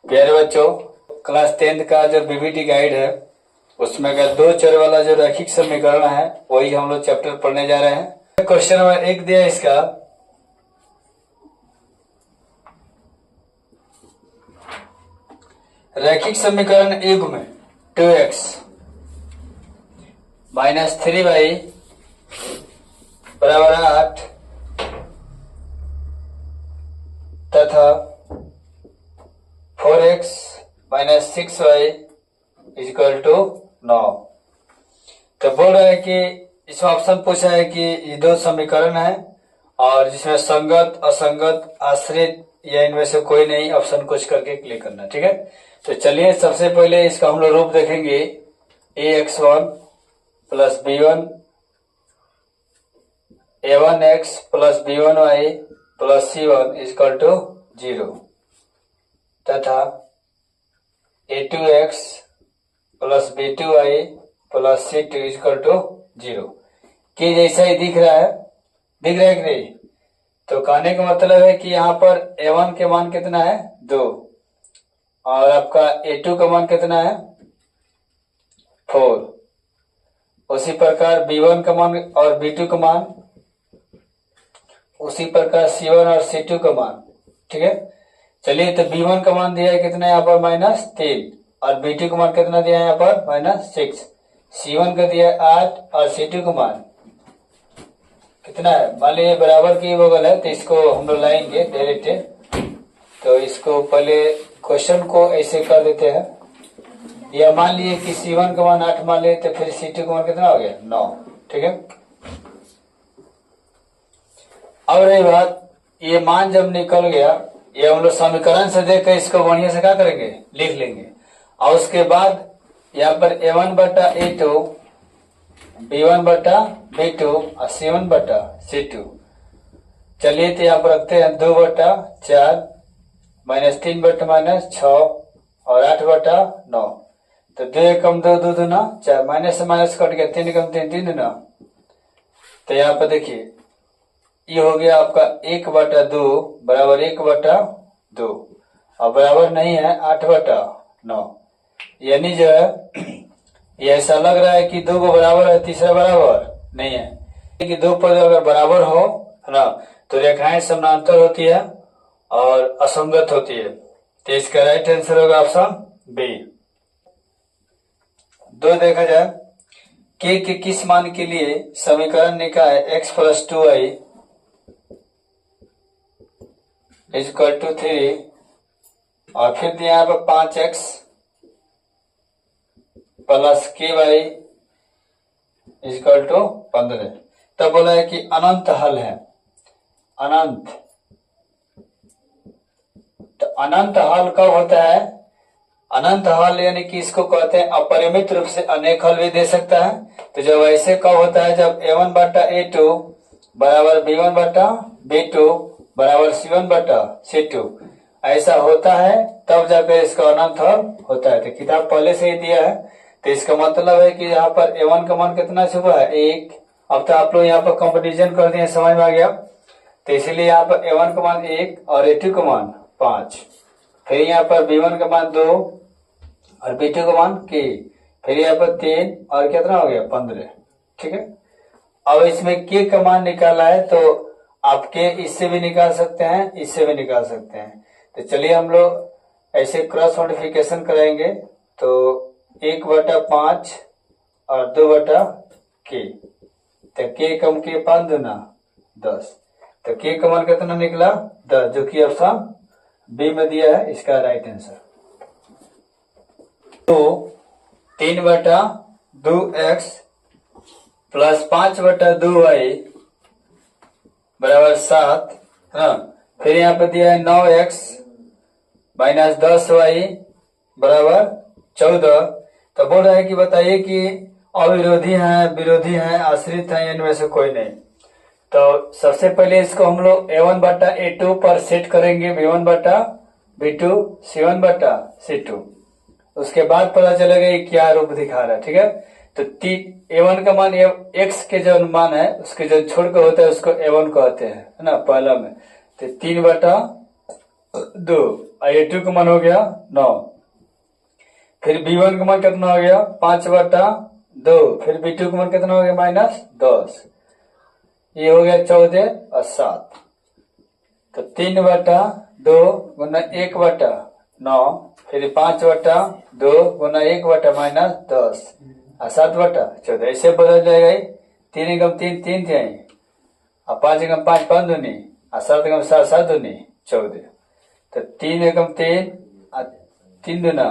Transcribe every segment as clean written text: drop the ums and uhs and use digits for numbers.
प्यारे बच्चों, class 10th का जो बीबीटी गाइड है उसमें अगर दो चर वाला जो रैखिक समीकरण है वही हम लोग चैप्टर पढ़ने जा रहे हैं। क्वेश्चन नंबर 1 दिया इसका, रैखिक समीकरण युग्म 2x माइनस 3y बराबर 8 तथा 4x minus 6y equal to 9। तो बोल रहा है कि इसमें ऑप्शन पूछा है कि ये दो समीकरण है और जिसमें संगत, असंगत, आश्रित या इनमें से कोई नहीं, ऑप्शन कुछ करके क्लिक करना। ठीक है, तो चलिए सबसे पहले इसका हम लोग रूप देखेंगे। ax1 plus b1 a1x plus b1y plus c1 equal to 0 तथा a2x plus b2y plus c2 equal to 0 के जैसा ही दिख रहा है कि नहीं? तो कहने का मतलब है कि यहाँ पर a1 के मान कितना है 2 और आपका a2 का मान कितना है 4। उसी प्रकार b1 का मान और b2 का मान, उसी प्रकार c1 और c2 का मान। ठीक है, चलिए तो b1 का मान दिया है कितना यहाँ पर -3 और b2 का मान कितना दिया है यहाँ पर -6। c1 का दिया है 8 और c2 का मान कितना है, मान लीजिए बराबर की बगल है तो इसको हम लोग लाएंगे डायरेक्ट। तो इसको पहले क्वेश्चन को ऐसे कर देते हैं, या मान लीजिए कि c1 का मान 8 मान लिए तो फिर c2 का मान कितना हो गया 9। ठीक है, अब रही बात, ये मान जब निकल गया, ये हम लोग समीकरण से देख कर इसको बढ़िया से क्या करेंगे, लिख लेंगे। और उसके बाद यहाँ पर a1 बटा a2, b1 बटा b2 और c1 बटा c2। चलिए तो यहाँ पर रखते हैं 2 बटा 4 माइनस 3 बटा माइनस 6 और 8 बटा 9। तो 2 एकम 2, 2 दूना 4, माइनस से माइनस कट गया, 3 एकम 3, 3 दूना। तो यहाँ पर देखिए ये हो गया आपका 1 बटा 2 बराबर 1 बटा 2 और बराबर नहीं है 8 बटा 9। यानी जो है ये ऐसा लग रहा है कि 2 को बराबर है, तीसरा बराबर नहीं है। कि 2 पद अगर बराबर हो है ना तो रेखाएं समानांतर होती है और असंगत होती है। तो इसका राइट आंसर होगा ऑप्शन बी। 2 देखा जाए, के किस मान के लिए समीकरण निकाय x plus 2y equal to 3 और फिर दिया यहाँ पर 5x plus ky equal to 15। तब बोला है कि अनंत हल है, अनंत। तो अनंत हल कब होता है, अनंत हल यानी कि इसको कहते हैं अपरिमित रूप से अनेक हल भी दे सकता है। तो जब ऐसे कब होता है, जब a1 बटा a2 बराबर b1 बटा b2 बराबर c1 बटा c2 ऐसा होता है, तब जाकर इसका अनंत हल होता है। तो किताब पहले से ही दिया है, तो इसका मतलब है कि यहाँ पर a1 का मान कितना छुपा है 1। अब तो आप लोग यहाँ पर कंपैरिजन कर दिए, समझ में आ गया। तो इसलिए यहाँ पर a1 का मान 1 और a2 का मान 5, फिर यहाँ पर b1 का मान 2 और b2 का मान k, फिर यहाँ पर 3 और कितना हो गया 15। ठीक है, अब इसमें k का मान निकाला है तो आप k इससे भी निकाल सकते हैं, इससे भी निकाल सकते हैं। तो चलिए हम लोग ऐसे क्रॉस मल्टीप्लिकेशन करेंगे। तो 1 बटा 5 और 2 बटा k, तो k कम के 5 दूना 10। तो k का मान कितना निकला 10, जो कि ऑप्शन बी में दिया है इसका राइट आंसर। तो 3 बटा 2x प्लस 5 बटा 2y बराबर 7 है ना। फिर यहाँ पे दिया है 9x माइनस 10y बराबर 14। तो बोल रहा है कि बताइए कि अविरोधी हैं, विरोधी हैं, आश्रित हैं, इनमें से कोई नहीं। तो सबसे पहले इसको हम लोग a1 बटा a2 पर सेट करेंगे, b1 बटा b2 c1 बटा c2। उसके बाद पता चलेगा ये क्या रूप दिखा रहा है। ठीक है, तो a1 का मान x के जो मान है उसके जो छोड़ के होता है उसको a1 कहते हैं, है ना, पहला में। तो 3 बटा 2 और A2 का मान हो गया 9। फिर B1 का मान कितना हो गया 5/2। फिर B2 का मान कितना हो गया -10। ये हो गया 14 और 7। तो 3/2 गुना 1/9। फिर 5/2 गुना 1/-10 और 7/14 ऐसे बदल जाएगा। 3 एकम 3 3 थे और 5 एकम 5 5 दूनी और 7 एकम 7 7 दूनी 14। तो 3 एकम 3 और 3 दूना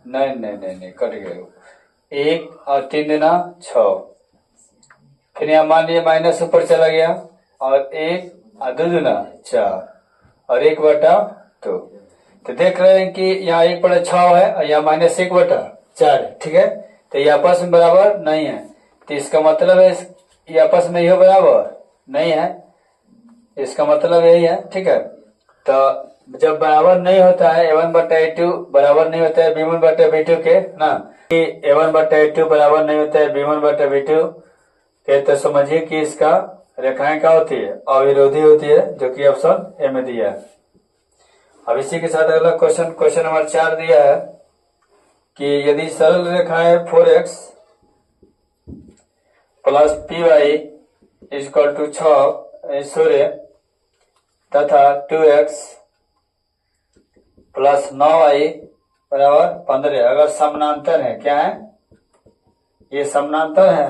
नहीं नहीं नहीं नहीं कट गए 1 और 3 दूना 6। फिर यहाँ मान लिया माइनस ऊपर चला गया और 1 और 2 दूना 4 और 1/2। तो देख रहे हैं कि यहाँ 1/6 है और यहाँ -1/4 है। ठीक है, तो ये आपस में बराबर नहीं है। तो इसका मतलब है ये आपस में ये बराबर नहीं है, इसका मतलब यही है। ठीक है, तो जब बराबर नहीं होता है A1/A2 बराबर नहीं होता है B1/B2 के ना, कि A1/A2 बराबर नहीं होता है B1/B2 के, तो समझिए कि इसका रेखाएं क्या होती है, अविरोधी होती है, जो कि ऑप्शन ए में दिया है। अब इसी के साथ अगला क्वेश्चन नंबर 4 दिया है कि यदि सरल रेखाएं 4x plus py equal to 6 तथा 2x प्लस 9y बराबर 15 अगर समानांतर है, क्या है ये समानांतर है,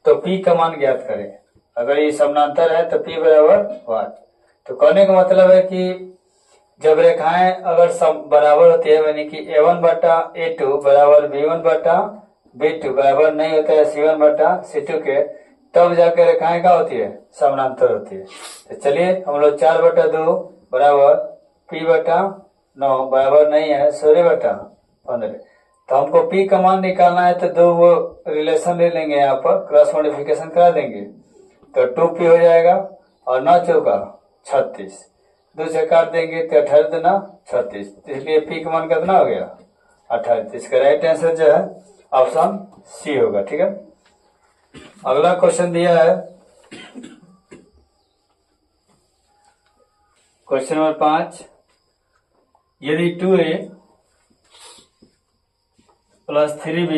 तो p का मान ज्ञात करें। अगर ये समानांतर है तो p बराबर 1। तो कहने का मतलब है कि जब रेखाएं अगर बराबर होती है, यानी कि A1/A2 बराबर B1/B2 बराबर नहीं होता है C1/C2 के, तब जाकर रेखाएं क्या होती है, समानांतर होती है। तो चलिए हम लोग 4/2 बराबर P/9 बराबर नहीं है 16/15। तो हमको P का मान निकालना है, तो दो वो रिलेशन ले लेंगे, यहाँ पर क्रॉस मॉडिफिकेशन करा देंगे। तो 2P हो जाएगा और 9 चौका 36, 2 से काट देंगे तो 18 दूना 36, इसलिए P का मान कितना हो गया 28। इसका राइट आंसर जो है ऑप्शन सी होगा। ठीक है, अगला क्वेश्चन दिया है क्वेश्चन नंबर 5, यदि 2a प्लस 3b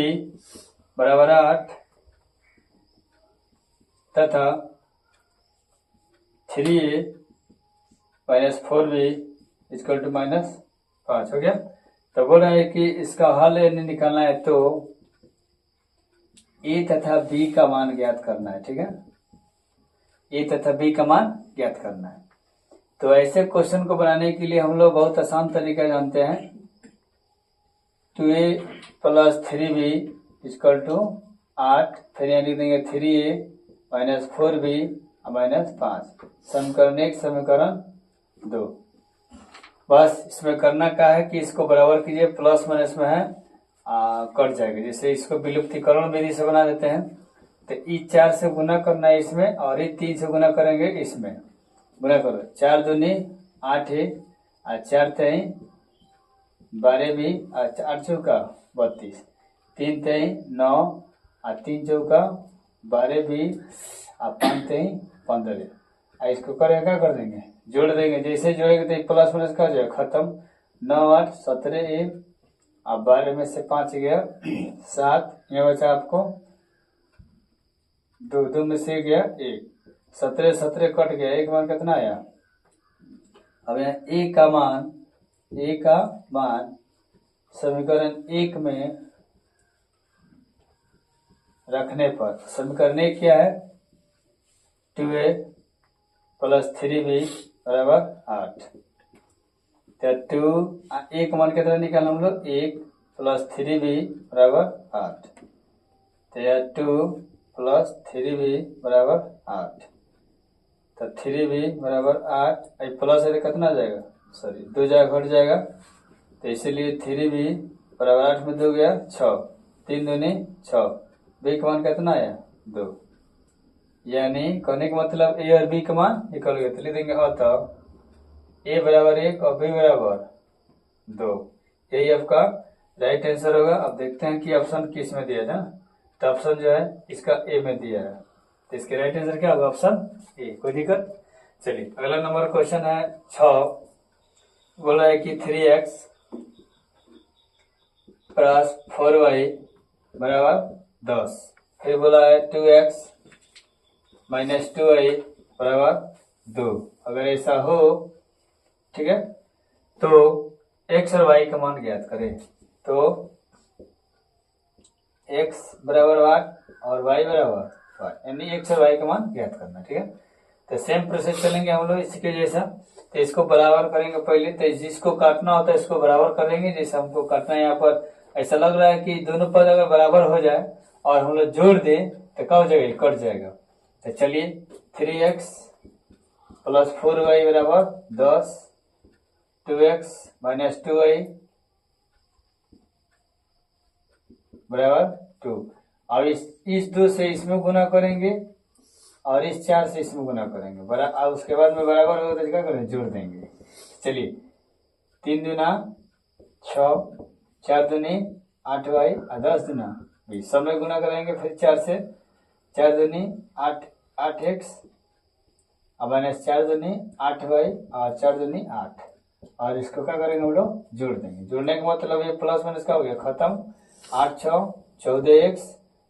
बराबर 8 तथा 3a minus 4b equal to -5 हो गया। तो बोल रहा है कि इसका हल निकालना है, तो a तथा b का मान ज्ञात करना है। ठीक है, a तथा b का मान ज्ञात करना है। तो ऐसे क्वेश्चन को बनाने के लिए हम लोग बहुत आसान तरीका जानते हैं। 2a plus 3b equal to 8, फिर यहाँ लिख देंगे 3a माइनस 4b माइनस 5, समीकरण 1 समीकरण 2। बस इसमें करना क्या है कि इसको बराबर कीजिए, प्लस माइनस में है कट जाएगा। जैसे इसको विलुप्तीकरण विधि से बना देते हैं, तो ई 4 से गुना करना है इसमें, और ये 3 से गुना करेंगे इसमें। गुना करो, 4 दूनी 8 है और 4 तेई 12 भी और 8 चौका 32, 3 तेई 9 और 3 चौका 12 भी और 5 तेई 15। इसको करें क्या कर देंगे, जोड़ देंगे। जैसे जोड़ेंगे तो प्लस माइनस का जाएगा खत्म। 9 8 17 1 और 12 में से 5 गया 7, यहाँ बचा आपको 2, 2 में से गया 1, 17 17 कट गया, एक मान कितना आया। अब यहाँ ए का मान समीकरण 1 में रखने पर, समीकरण 1 क्या है 2a प्लस 3b बराबर 8। तो 2 एक मान कितना निकालना हम लोग, 1 प्लस 3b बराबर 8। तो यह 2 प्लस 3b बराबर 8। तो 3b बराबर 8, प्लस है तो कितना जाएगा, सॉरी 2 जगह घट जाएगा। तो इसीलिए 3b बराबर 8 में 2 गया 6, 3 दूनी 6, b का मान कितना आया 2। यानी कहने का मतलब ए और बी का मान निकल गया। तो लिख देंगे अतः ए बराबर 1 और बी बराबर 2, यही आपका राइट आंसर होगा। अब देखते हैं कि ऑप्शन किस में दिया है ना, तो ऑप्शन जो है इसका ए में दिया है, तो इसके राइट आंसर क्या होगा, ऑप्शन ए। कोई दिक्कत। चलिए अगला नंबर क्वेश्चन है 6, बोला है कि 3x प्लस 4y बराबर 10। फिर बोला है 2x माइनस 2y बराबर 2। अगर ऐसा हो, ठीक है, तो x और y का मान ज्ञात करें। तो x बराबर y और y बराबर y, यानी x और y का मान ज्ञात करना। ठीक है, तो सेम प्रोसेस चलेंगे हम लोग इसके जैसा। तो इसको बराबर करेंगे पहले, तो जिसको काटना होता है इसको बराबर कर देंगे। जैसे हमको काटना है यहाँ पर, ऐसा लग रहा है कि दोनों पद अगर बराबर हो जाए और हम लोग जोड़ दें तो क्या हो जाएगा, कट जाएगा। तो चलिए 3x प्लस 4y बराबर 10, 2x माइनस 2y बराबर 2। अब इस 2 से इसमें गुना करेंगे और इस 4 से इसमें गुना करेंगे। अब उसके बाद में बराबर होगा तो क्या करेंगे, जोड़ देंगे। चलिए 3 दूना 6, 4 दूनी 8y और 10 दूना 20, सब में गुना करेंगे। फिर 4 से, 4 दूनी 8x और माइनस 4 दूनी 8y और 4 दूनी 8, और इसको क्या करेंगे, हम लोग जोड़ देंगे। जोड़ने का मतलब ये प्लस माइनस का हो गया खत्म। 8 6 14x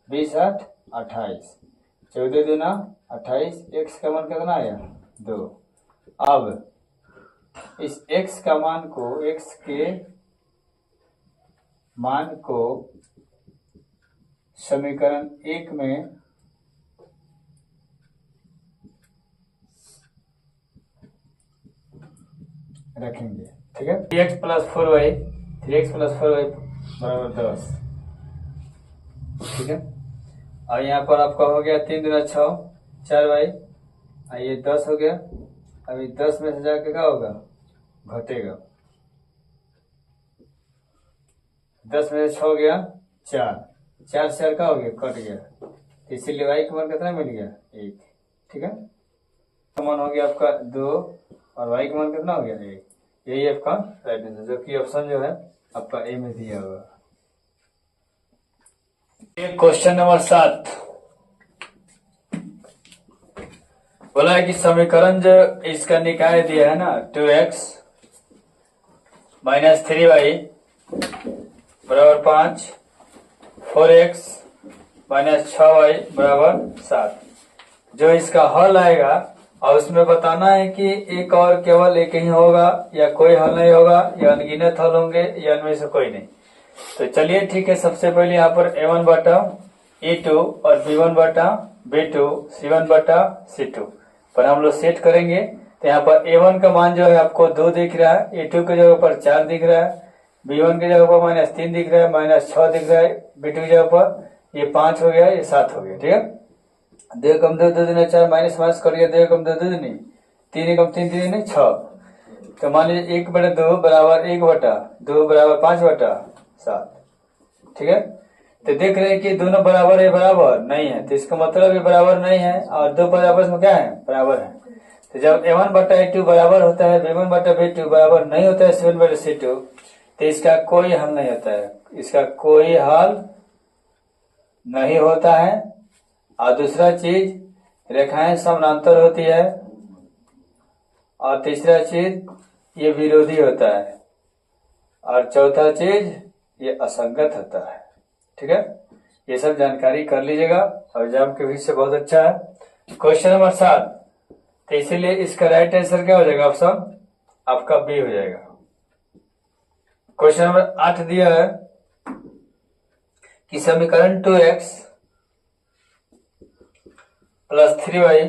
20 8 28, 14 दूना 28, x का मान कितना आया 2। अब इस x का मान को, x के मान को समीकरण 1 में रखेंगे। ठीक है, 3x plus 4y, 3x plus 4y बराबर 10। ठीक है, और यहाँ पर आपका हो गया 3 दूना 6, 4y, ये 10 हो गया। अभी 10 में से जाके क्या होगा, घटेगा। 10 में से 6 गया 4, 4 से क्या हो गया, कट गया। इसीलिए y का मान कितना मिल गया, 1। ठीक है, मान हो गया आपका 2 और y का मान कितना हो गया, 1। यही आपका राइट आंसर, जो कि ऑप्शन जो है आपका ए में दिया हुआ। क्वेश्चन नंबर 7 बोला है कि समीकरण जो इसका निकाय दिया है ना, 2x माइनस 3y बराबर 5, 4x माइनस 6y बराबर 7, जो इसका हल आएगा। और उसमें बताना है कि एक और केवल एक ही होगा या कोई हल नहीं होगा, या अनगिनत हल होंगे, या इनमें से कोई नहीं। तो चलिए ठीक है, सबसे पहले यहाँ पर a1 बटा a2 और b1 बटा b2, c1 बटा c2 पर हम लोग सेट करेंगे। तो यहाँ पर a1 का मान जो है आपको 2 दिख रहा है, a2 की जगह पर 4 दिख रहा है, b1 की जगह पर माइनस 3 दिख रहा है, माइनस 6 दिख रहा है, b2 की जगह पर ये 5 हो गया, ये 7 हो गया। ठीक है, 2 कम 2 2 दूनी 4, माइनस माइनस करिए, 2 कम 2 2 दूनी 3 कम 3 3 दूनी 6। तो मान लीजिए 1 बटा 2 बराबर 1 बटा 2 बराबर 5 बटा 7। ठीक है, तो देख रहे हैं कि दोनों बराबर है, बराबर नहीं है, तो इसका मतलब ये बराबर नहीं है, और दो पद आपस में क्या है, बराबर है। तो जब a1 बटा a2 बराबर होता है, b1 बटा b2 बराबर नहीं होता है c1 बटा c2, तो इसका कोई हल नहीं होता है, इसका कोई हल नहीं होता है। और दूसरा चीज, रेखाएं समानांतर होती है, और तीसरा चीज ये विरोधी होता है, और चौथा चीज ये असंगत होता है। ठीक है, ये सब जानकारी कर लीजिएगा, और एग्जाम के विषय से बहुत अच्छा है। क्वेश्चन नंबर 7, तो इसीलिए इसका राइट आंसर क्या हो जाएगा, ऑप्शन आपका बी हो जाएगा। क्वेश्चन नंबर 8 दिया है कि समीकरण 2x प्लस 3y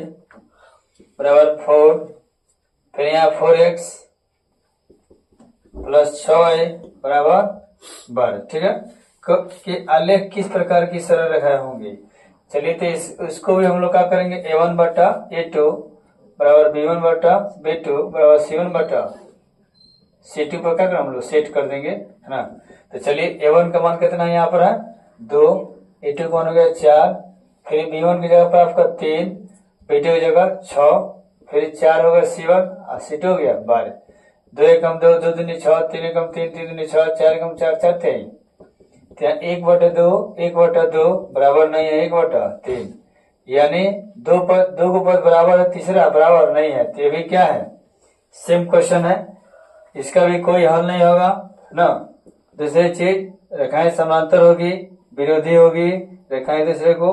बराबर 4, फिर यहाँ 4x प्लस 6y बराबर 12। ठीक है, कि आलेख किस प्रकार की सरल रेखाएं होंगी। चलिए, तो इसको भी हम लोग क्या करेंगे, a1 बटा a2 बराबर b1 बटा b2 बराबर c1 बटा c2 पर क्या करें, हम लोग सेट कर देंगे, है ना। तो चलिए, a1 का मान कितना है, यहाँ पर है 2, a2 का मान हो गया 4, फिर b1 की जगह पर आपका 3, b2 की जगह 6, फिर 4 हो गया c1 और c2 हो गया 12। 2 कम 2 2 दूनी 6, 3 कम 3 3 दूनी 6, 4 कम 4 4 थे। 1 बटा 2 बराबर नहीं है 1 बटा 3, यानी दो को पद बराबर है, तीसरा बराबर नहीं है, तो ये भी क्या है, सेम क्वेश्चन है। इसका भी कोई हल नहीं होगा ना। दूसरी चीज, रेखाएं समांतर होगी, विरोधी होगी रेखाएं दूसरे को,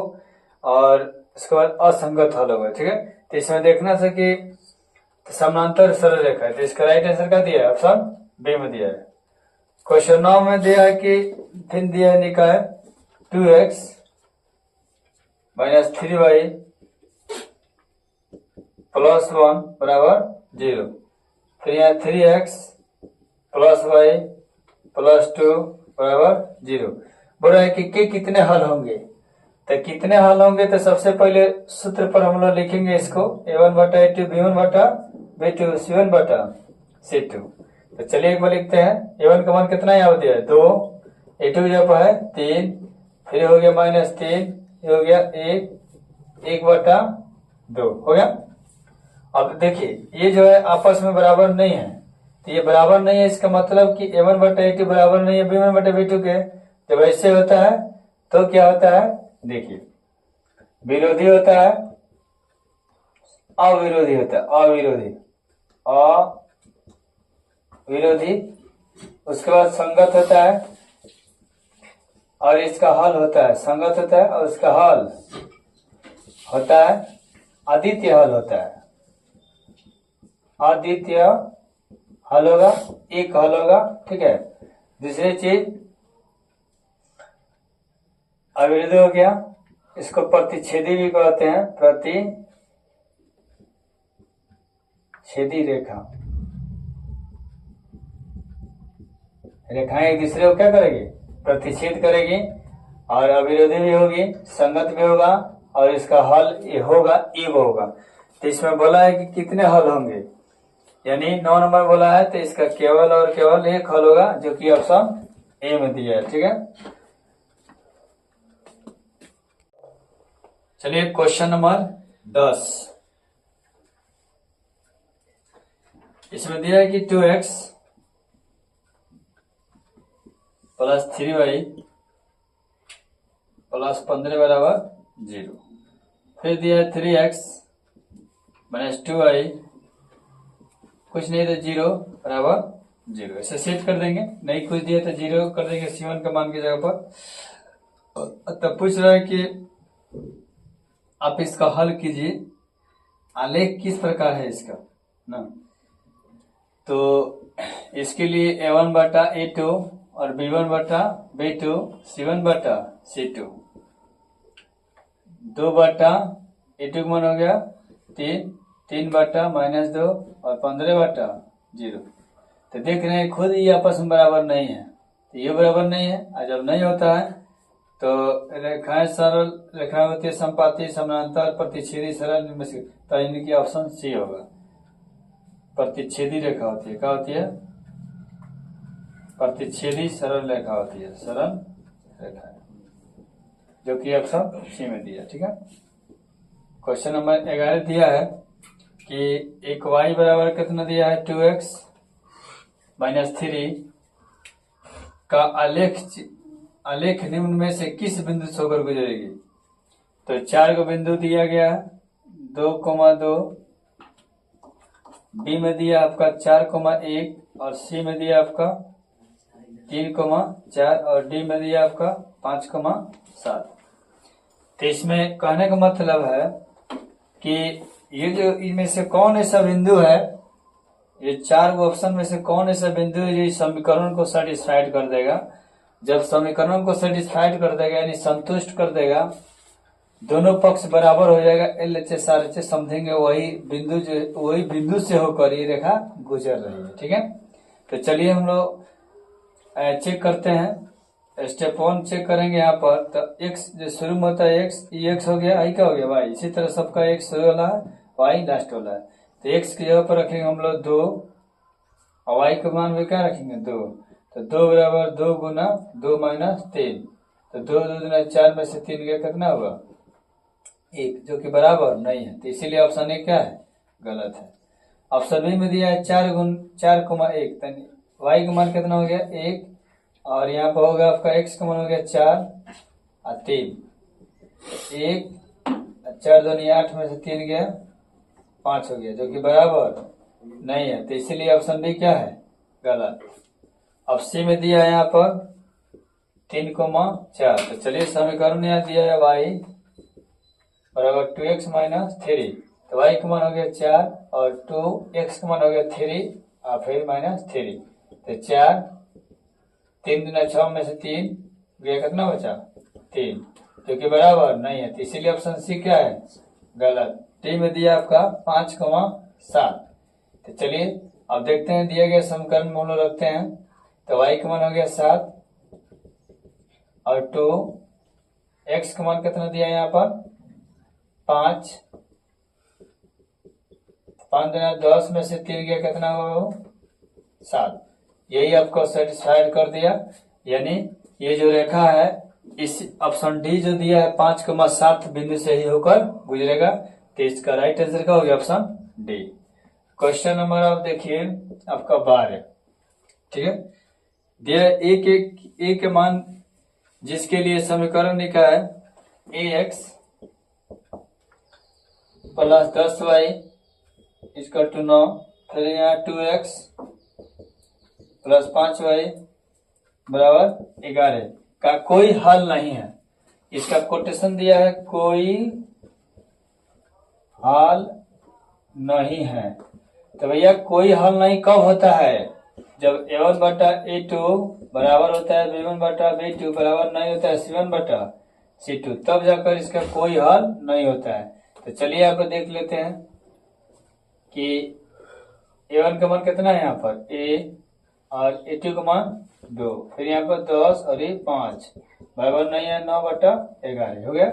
और उसके बाद असंगत हल होगा। ठीक है, तो इसमें देखना था कि समांतर सरल रेखा है, तो इसका राइट आंसर क्या दिया है? ऑप्शन बी में दिया है। क्वेश्चन 9 में दिया है कि फिर दिया है निकाय 2x माइनस 3y प्लस 1 बराबर 0। फिर यहाँ 3x प्लस y प्लस 2 बराबर 0। बोल रहा है कि कितने हल होंगे। तो कितने हल होंगे, तो सबसे पहले सूत्र पर हम लोग लिखेंगे इसको a1 बटा a2 b1 बटा b2 c1 बटा c2। तो चलिए एक बार लिखते हैं। a1 का मान कितना यहाँ दिया है? 2, a2 जब है 3, फिर हो गया माइनस 3, हो गया 1 बटा 2 हो गया। अब देखिए ये जो है आपस में बराबर नहीं है, तो ये बराबर नहीं है, इसका मतलब कि a1 बटा a2 बराबर नहीं है b1 बटा b2 के। जब ऐसे होता है तो क्या होता है, देखिए विरोधी होता है, अविरोधी होता है, अविरोधी, उसके बाद संगत होता है, और इसका हल होता है, संगत होता है, और उसका हल होता है अद्वितीय हल होता है। अद्वितीय हल होगा, एक हल होगा। ठीक है, दूसरी चीज अविरोधी हो गया, इसको प्रतिच्छेदी भी कहते हैं, प्रतिच्छेदी रेखा। रेखाएं एक दूसरे को क्या करेगी? प्रतिच्छेद करेगी, और अविरोधी भी होगी, संगत भी होगा, और इसका हल ये होगा, इव होगा। तो इसमें बोला है कि कितने हल होंगे, यानी 9 नंबर बोला है, तो इसका केवल और केवल एक हल होगा, जो कि ऑप्शन ए में दिया है। ठीक है, चलिए क्वेश्चन नंबर 10। इसमें दिया है कि 2x प्लस 3y प्लस 15 बराबर 0। फिर दिया है 3x माइनस 2y कुछ नहीं तो 0 बराबर 0। ऐसे सेट कर देंगे, नहीं कुछ दिया तो 0 कर देंगे c1 का मान की जगह पर। तब पूछ रहा है कि आप इसका हल कीजिए, आलेख किस प्रकार है इसका ना। तो इसके लिए a1 बटा a2 और b1 बटा b2 c1 बटा c2, 2 बटा a2 का मान हो गया 3, 3 बटा माइनस 2 और 15 बटा 0। तो देख रहे हैं खुद ही आपस में बराबर नहीं है, तो ये बराबर नहीं है, और जब नहीं होता है तो रेखाएं सरल रेखाएं होती है, संपाती, समानांतर, प्रतिच्छेदी, सरल, तो इनकी ऑप्शन सी होगा। प्रतिच्छेदी रेखा होती है, क्या होती है? प्रतिच्छेदी सरल रेखा होती है, सरल रेखा, जो कि ऑप्शन सी में दिया। ठीक है, क्वेश्चन नंबर 11 दिया है कि एक y बराबर कितना दिया है? 2x माइनस 3 का आलेख निम्न में से किस बिंदु से होकर गुजरेगी। तो 4 को बिंदु दिया गया है, 2,2, बी में दिया आपका 4,1, और सी में दिया आपका 3,4, और डी में दिया आपका 5,7। तो इसमें कहने का मतलब है कि ये जो इनमें से कौन ऐसा बिंदु है, ये 4 ऑप्शन में से कौन ऐसा बिंदु है जो समीकरण को सेटिस्फाइड कर देगा। जब समीकरण को सेटिस्फाइड कर देगा यानी संतुष्ट कर देगा, दोनों पक्ष बराबर हो जाएगा, LHS RHS समझेंगे, वही बिंदु से होकर ये रेखा गुजर रही है। ठीक है, तो चलिए हम लोग चेक करते हैं। स्टेप 1 चेक करेंगे यहाँ पर। तो x जो शुरू में होता है x, ये x हो गया, आई क्या हो गया y। इसी तरह सबका x शुरू वाला है, y लास्ट वाला है। तो x की जगह पर रखेंगे हम लोग 2, और y का मान भी क्या रखेंगे? 2। तो 2 बराबर 2 गुना 2 माइनस 3, तो 2 दूना 4 में से 3 गया, कितना होगा? 1, जो कि बराबर नहीं है, तो इसीलिए ऑप्शन ए क्या है? गलत है। ऑप्शन बी में दिया है 4,1, y का मान कितना हो गया? 1, और यहाँ पर होगा आपका x का मान हो गया 4 और 3, 1 4 दूनी 8 में से 3 गया 5 हो गया, जो कि बराबर नहीं है, तो इसीलिए ऑप्शन बी क्या है? गलत। अब सी में दिया है यहाँ पर 3,4। तो चलिए समीकरण यहाँ दिया है y बराबर 2x माइनस 3। तो y का मान हो गया 4 और 2x का मान हो गया 3 और फिर माइनस 3। तो 4 3 दूना 6 में से 3 गया, कितना बचा 3, जो कि बराबर नहीं है। तो इसीलिए ऑप्शन सी क्या है गलत। डी में दिया आपका 5,7। तो चलिए अब देखते हैं दिए गए समीकरण में हम लोग रखते हैं। तो y का मान हो गया 7 और 2 x का मान कितना दिया है यहाँ पर 5। 5 दूना 10 में से 3 गया, कितना हुआ 7। यही आपको सेटिस्फाइड कर दिया, यानी ये जो रेखा है इस ऑप्शन डी जो दिया है 5,7 बिंदु से ही होकर गुजरेगा। तो इसका राइट आंसर क्या हो गया ऑप्शन डी। क्वेश्चन नंबर आप देखिए आपका 12, ठीक है। दिया ए के मान जिसके लिए समीकरण लिखा है ax प्लस 10y इसका 9, फिर यहाँ 2x प्लस 5y बराबर 11 का कोई हल नहीं है। इसका कोटेशन दिया है कोई हल नहीं है। तो भैया कोई हल नहीं कब होता है, जब a1 बटा a2 बराबर होता है b1 बटा b2 बराबर नहीं होता है c1 बटा c2, तब जाकर इसका कोई हल नहीं होता है। तो चलिए आप देख लेते हैं कि a1 का मान कितना है यहाँ पर a और a2 का मान 2, फिर यहाँ पर 10 और ये 5 बराबर नहीं है 9 बटा 11 हो गया।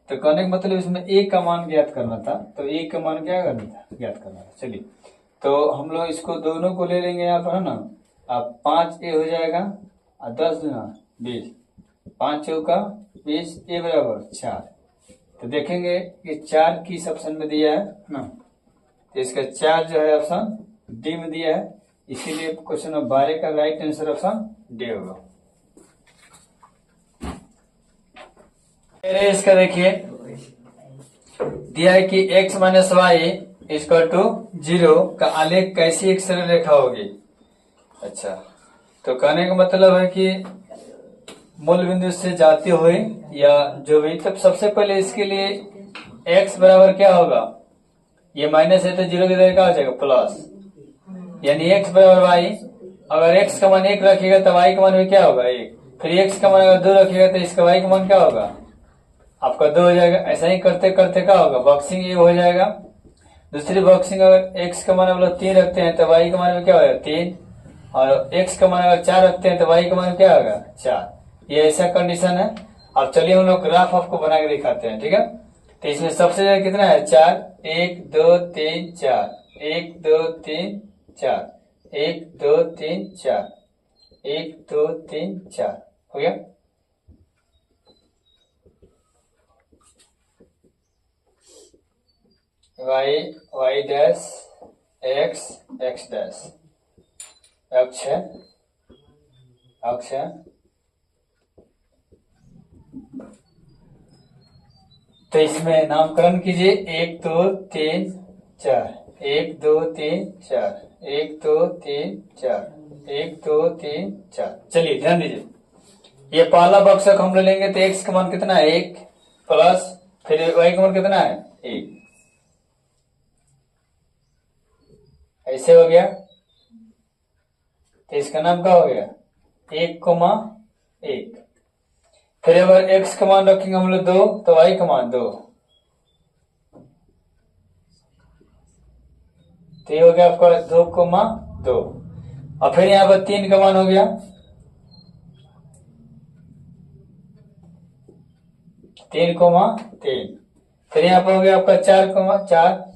तो कहने का मतलब इसमें a का मान ज्ञात करना था, तो a का मान क्या करना था ज्ञात करना था। चलिए तो हम लोग इसको दोनों को ले लेंगे यहाँ पर, है ना। अब 5a हो जाएगा और 10 दूना 20, 5 चौका 20, a बराबर 4। तो देखेंगे कि 4 किस ऑप्शन में दिया है ना, तो इसका 4 जो है ऑप्शन डी में दिया है, इसीलिए क्वेश्चन नंबर 12 का राइट आंसर ऑप्शन डी होगा। इसका देखिए दिया है कि x minus y equal to 0 का आलेख कैसी एक सरल रेखा होगी। अच्छा, तो कहने का मतलब है कि मूल बिंदु से जाते हुए या जो भी, तब सबसे पहले इसके लिए x बराबर क्या होगा, ये माइनस है तो 0 की जगह क्या हो जाएगा प्लस, यानी x बराबर y। अगर x का मान 1 रखिएगा तो y का मान भी क्या होगा 1, फिर x का मान अगर 2 रखिएगा तो इसका y का मान क्या होगा आपका 2 हो जाएगा। ऐसा ही करते करते क्या होगा बॉक्सिंग ये हो जाएगा। दूसरी बॉक्सिंग अगर x का मान हम लोग 3 रखते हैं तो y का मान में क्या होगा 3, और x का मान अगर 4 रखते हैं तो y का मान क्या होगा 4। ये ऐसा कंडीशन है। अब चलिए हम लोग ग्राफ आपको बना के दिखाते हैं, ठीक है। तो इसमें सबसे ज्यादा कितना है 4, 1 2 3 4, 1 2 3 4, 1 2 3 4, 1 2 3 4 हो गया। y dash x x dash अक्ष है, अक्ष है। तो इसमें नामकरण कीजिए 1 2 3 4, 1 2 3 4, 1 2 3 4, 1 2 3 4। चलिए ध्यान दीजिए, ये पहला बक्स हम ले लेंगे तो x का मान कितना है 1 प्लस फिर y का मान कितना है 1, ऐसे हो गया। तो इसका नाम क्या हो गया 1,1। फिर अगर x का मान रखेंगे हम लोग 2 तो y का मान 2, तो ये हो गया आपका 2,2। और फिर यहाँ पर 3 का मान हो गया 3,3। फिर यहाँ पर हो गया आपका 4,4,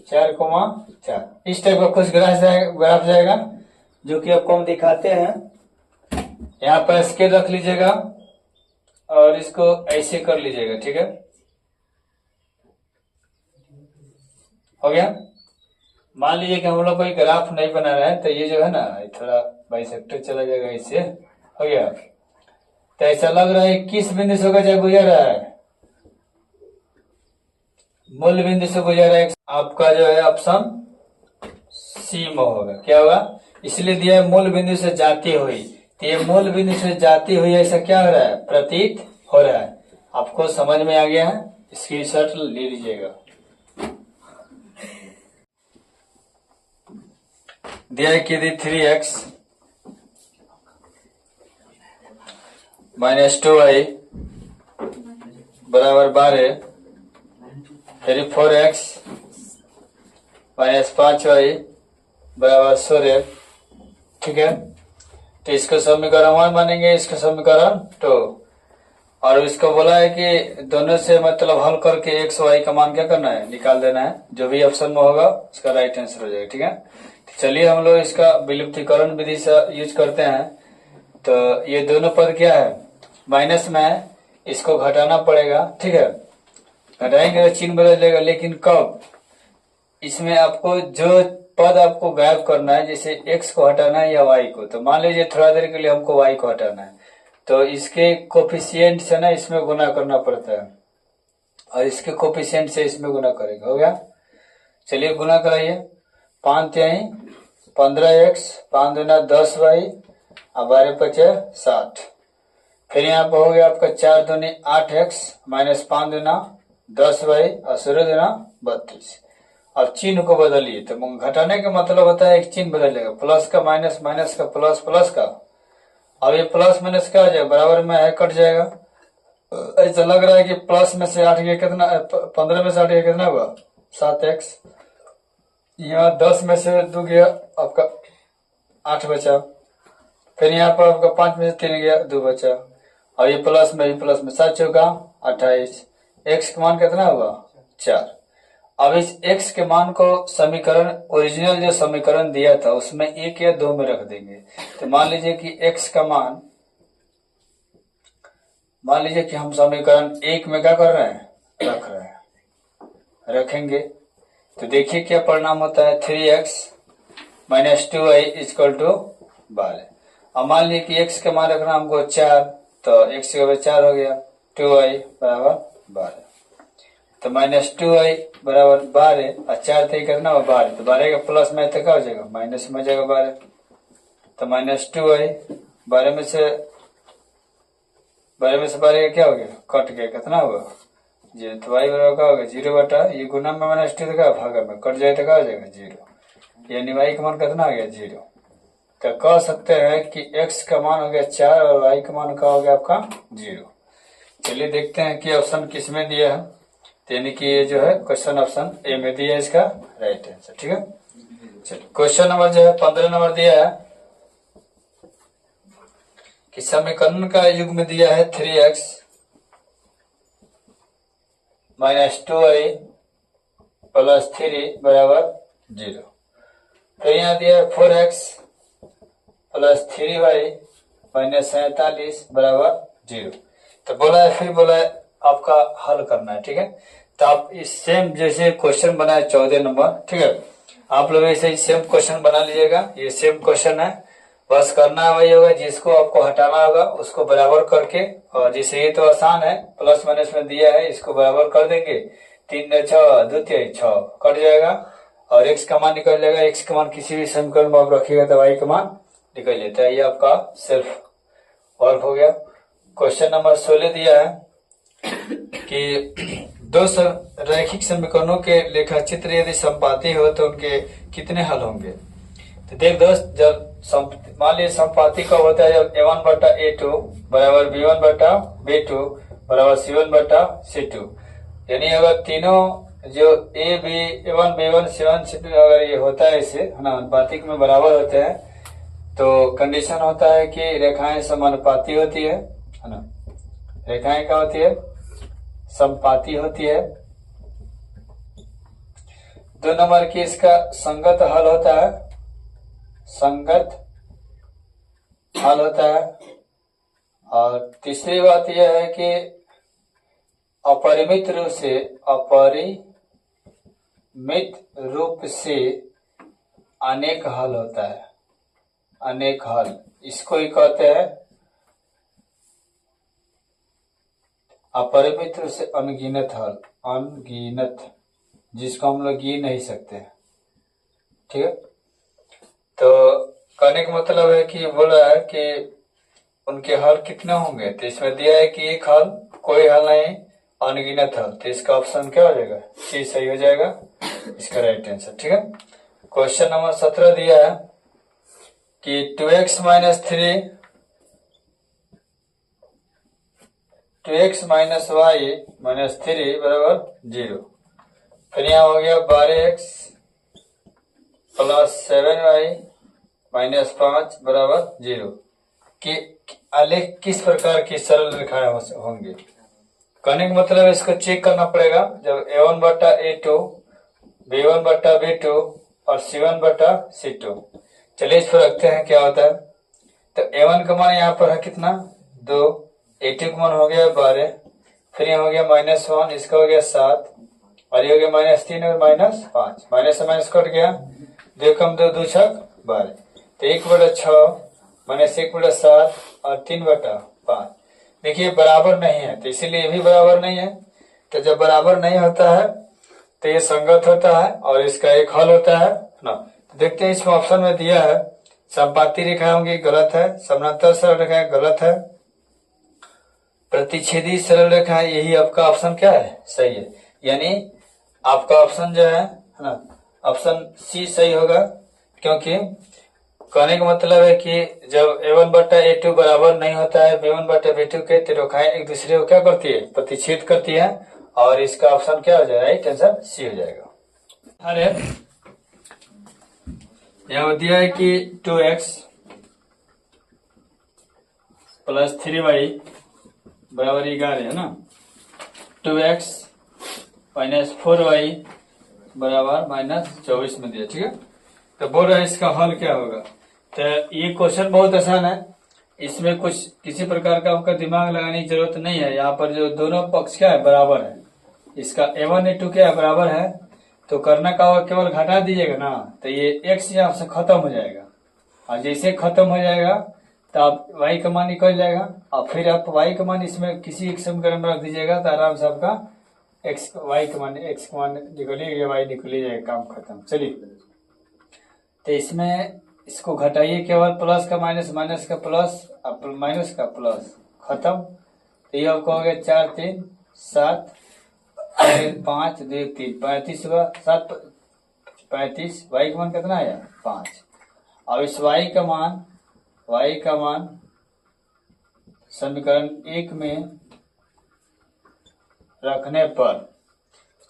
4,4। इस टाइप का कुछ ग्राफ जाएगा जो कि आपको हम दिखाते हैं। यहाँ पर स्केल रख लीजिएगा और इसको ऐसे कर लीजिएगा, ठीक है। हो गया। मान लीजिए कि हम लोग कोई ग्राफ नहीं बना रहा है तो ये जो है ना थोड़ा बाइसेक्टर चला जाएगा, इससे हो गया। तो ऐसा लग रहा है किस बिंदु से होकर गुजर रहा है मूल बिंदु से गुजरा x, आपका जो है ऑप्शन सी में होगा। क्या होगा? इसलिए दिया है मूल बिंदु से जाती हुई, तो ये मूल बिंदु से जाती हुई ऐसा क्या हो रहा है? प्रतीत हो रहा है। आपको समझ में आ गया है? स्क्रीनशॉट ले लीजिएगा। दिया है कि यदि 3x माइनस 2y बराबर 12, फिर 4x माइनस 5y बराबर 16, ठीक है। तो इसको समीकरण 1 मानेंगे, इसका समीकरण 2, और इसको बोला है कि दोनों से मतलब हल करके एक्स वाई का मान क्या करना है? निकाल देना है। जो भी ऑप्शन में होगा उसका राइट आंसर हो जाएगा, ठीक है। तो चलिए हम लोग इसका विलुप्तीकरण विधि से यूज करते हैं। तो ये दोनों पद क्या है? माइनस में है, इसको घटाना पड़ेगा, ठीक है। घटाएंगे तो चिन्ह बदल जाएगा, लेकिन कब? इसमें आपको जो पद आपको गायब करना है, जैसे x को हटाना है या y को, तो मान लीजिए थोड़ा देर के लिए हमको y को हटाना है, तो इसके कोफिशिएंट से ना इसमें गुना करना पड़ता है, और इसके कोफिशिएंट से इसमें गुना करेगा। हो गया? चलिए गुना कराइए। 5 3 15x, 5 दूना 10y, और 12 5 60। फिर यहाँ पर हो गया आपका 4 दूनी 8x माइनस 5 दूना 10y, और 16 दूना 32। अब चिन्ह को बदलिए, तो घटाने का मतलब होता है एक चिन्ह बदल जाएगा, प्लस का माइनस, माइनस का प्लस, प्लस का। अब ये प्लस माइनस क्या हो जाएगा? बराबर में है, कट जाएगा। ऐसा लग रहा है कि प्लस में से 8 गया कितना? 15 में से 8 गया कितना हुआ? 7x। यहाँ 10 में से 2 गया, आपका 8 बचा। फिर यहाँ पर आपका 5 में से 3 गया, 2 बचा। और ये प्लस में 7 चौका 28। x का मान कितना हुआ? 4। अब इस x के मान को समीकरण, ओरिजिनल जो समीकरण दिया था उसमें 1 या 2 में रख देंगे। तो मान लीजिए कि x का मान, मान लीजिए कि हम समीकरण 1 में क्या कर रहे हैं? रख रहे हैं, रखेंगे। तो देखिए क्या परिणाम होता है? 3x minus 2y equal to 12। अब मान लीजिए कि x का मान रखना हमको 4, तो x के बराबर 4 हो गया, 2y बराबर 12। तो माइनस 2y बराबर 12, और 4 थे कितना हो? 12। तो 12 का प्लस में तो क्या हो जाएगा? माइनस में जाएगा 12। तो माइनस 2y, 12 में से 12 क्या हो गया? कट गया, कितना होगा? 0। तो y बराबर क्या होगा? 0 बटा, ये गुना में माइनस 2 का भागा में कट जाए तो क्या हो जाएगा? 0। यानी y का मान कितना आ गया? 0। तो कह सकते हैं कि x का मान हो गया 4 और y का मान क्या हो गया आपका? 0। चलिए देखते हैं कि ऑप्शन किस में दिया है। यानी कि ये जो है क्वेश्चन ऑप्शन ए में दिया है इसका राइट आंसर, ठीक है। चलिए क्वेश्चन नंबर जो है 15 नंबर दिया है कि समीकरण का युग्म दिया है 3x माइनस 2y प्लस 3 बराबर 0। फिर यहाँ दिया है 4x प्लस 3y माइनस 47 बराबर 0। तो बोला है, फिर बोला है आपका हल करना है, ठीक है। तो आप इस सेम जैसे क्वेश्चन बनाए 14 नंबर, ठीक है, आप लोग ऐसे ही सेम क्वेश्चन बना लीजिएगा। ये सेम क्वेश्चन है, बस करना वही होगा, जिसको आपको हटाना होगा उसको बराबर करके, और जैसे ये तो आसान है, प्लस माइनस में दिया है, इसको बराबर कर देंगे। 3 6 2 3 6 कट जाएगा, और x का मान निकल जाएगा। x का मान किसी भी समीकरण में आप रखिएगा तो y का मान निकल जाता है। ये आपका सेल्फ वर्क हो गया। क्वेश्चन नंबर 16 दिया है कि दो रैखिक समीकरणों के लेखाचित्र यदि संपाती हो तो उनके कितने हल होंगे। तो देख दोस्त, जब मान लीजिए संपाती कब होता है? जब a1 बटा a2 बराबर b1 बटा b2 बराबर c1 बटा c2। यानी अगर तीनों जो a b a1 b1 c1 c2 अगर ये होता है इसे, है ना, अनुपातिक में बराबर होते हैं, तो कंडीशन होता है कि रेखाएं समानुपाती होती है ना। रेखाएं क्या होती है? समपाती होती है। 2 नंबर की इसका संगत हल होता है, संगत हल होता है। और तीसरी बात यह है कि अपरिमित रूप से अनेक हल होता है, अनेक हल, इसको ही कहते हैं अपरिमित रूप से अनगिनत हल, अनगिनत जिसको हम लोग गिन नहीं सकते। ठीक है, तो कहने का मतलब है कि बोला है कि उनके हल कितने होंगे, तो इसमें दिया है कि एक हल, कोई हल नहीं, अनगिनत हल। तो इसका ऑप्शन क्या हो जाएगा, सी सही हो जाएगा, इसका राइट आंसर। ठीक है, क्वेश्चन नंबर 17 दिया है कि 2x माइनस 3 बराबर 0। फिर यहाँ हो गया 12x प्लस 7y माइनस 5 बराबर 0 कि आलेख किस प्रकार की सरल रेखाएं होंगी। कहने का मतलब इसको चेक करना पड़ेगा। जब a1 बटा a2, b1 बटा b2 और c1 बटा c2। चलिए इस पर रखते हैं क्या होता है। तो a1 का मान यहाँ पर है कितना 2, a2 का मान हो गया 12, फिर यहाँ हो गया -1, इसका हो गया 7 और ये हो गया -3 और -5, माइनस से माइनस कट गया, 2 कम 2 2 छक 12, तो 1/6 माइनस 1/7 और 3/5। देखिए बराबर नहीं है, तो इसीलिए ये भी बराबर नहीं है। तो जब बराबर नहीं होता है तो ये संगत होता है और इसका एक हल होता है ना। तो देखते हैं इसमें ऑप्शन में दिया है संपाती रेखाएं होंगी, गलत है। समानांतर सरल रेखाएं, गलत है। प्रतिच्छेदी सरल रेखाएं, यही आपका ऑप्शन क्या है, सही है। यानी आपका ऑप्शन जो है ना, ऑप्शन सी सही होगा। क्योंकि कहने का मतलब है कि जब a1 बटा a2 बराबर नहीं होता है b1 बटा b2 के, तो रेखाएं एक दूसरे को क्या करती है, प्रतिच्छेद करती है। और इसका ऑप्शन क्या हो जाएगा, राइट आंसर सी हो जाएगा। अरे यहाँ दिया है कि 2x प्लस 3y बराबर 11 है ना। 2x माइनस 4y बराबर -24 में दिया। ठीक है, तो बोल रहे हैं इसका हल क्या होगा। तो ये क्वेश्चन बहुत आसान है, इसमें कुछ किसी प्रकार का आपका दिमाग लगाने की जरूरत नहीं है। यहाँ पर जो दोनों पक्ष क्या है, बराबर है। इसका a1 a2 क्या है, बराबर है। तो करना का होगा, केवल घटा दीजिएगा ना, तो ये x यहाँ से खत्म हो जाएगा। और जैसे खत्म हो जाएगा तो आप y का मान निकल जाएगा। और फिर आप y का मान इसमें किसी एक समीकरण में रख दीजिएगा, तो आराम से आपका x का मान निकलिएगा, y निकली जाएगा, काम खत्म। चलिए, तो इसमें इसको घटाइए, केवल प्लस का माइनस, माइनस का प्लस, माइनस का प्लस, खत्म। तो ये आपको हो गया 4 3 7 5 2 3 35 हुआ, 7 35। y का मान कितना आया, 5। अब इस y का मान समीकरण 1 में रखने पर,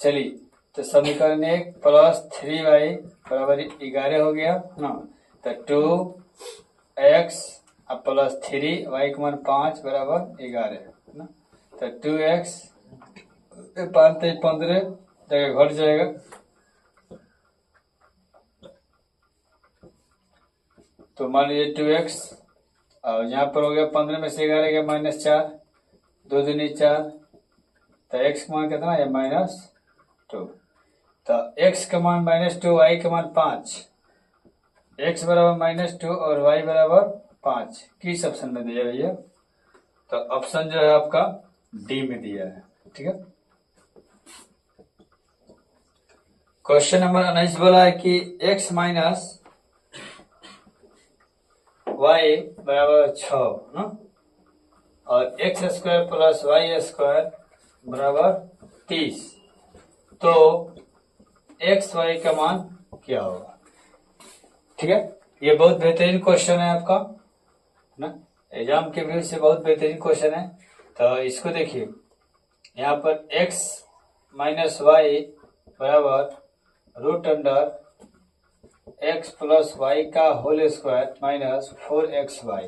चलिए, तो समीकरण 1 प्लस 3y बराबर 11 हो गया ना। तो 2x प्लस 3y का मान 5 बराबर 11 ना। तो 2x 5 3 15 जगह घट जाएगा। तो मान लीजिए 2x और यहाँ पर हो गया 15 में से 11 गया -4, 2 दूनी 4, तो x का मान कितना है, -2। तो x का मान -2, y का मान 5, x बराबर -2 और y बराबर 5 किस ऑप्शन में दिया भैया, तो ऑप्शन जो है आपका डी में दिया है। ठीक है, क्वेश्चन नंबर 19 बोला है कि x माइनस y बराबर 6 ना, और x² प्लस y² बराबर 30। तो x y का मान क्या होगा। ठीक है, ये बहुत बेहतरीन क्वेश्चन है आपका ना, एग्जाम के व्यू से बहुत बेहतरीन क्वेश्चन है। तो इसको देखिए, यहाँ पर x माइनस वाई बराबर √x प्लस वाई का होल स्क्वायर माइनस 4xy,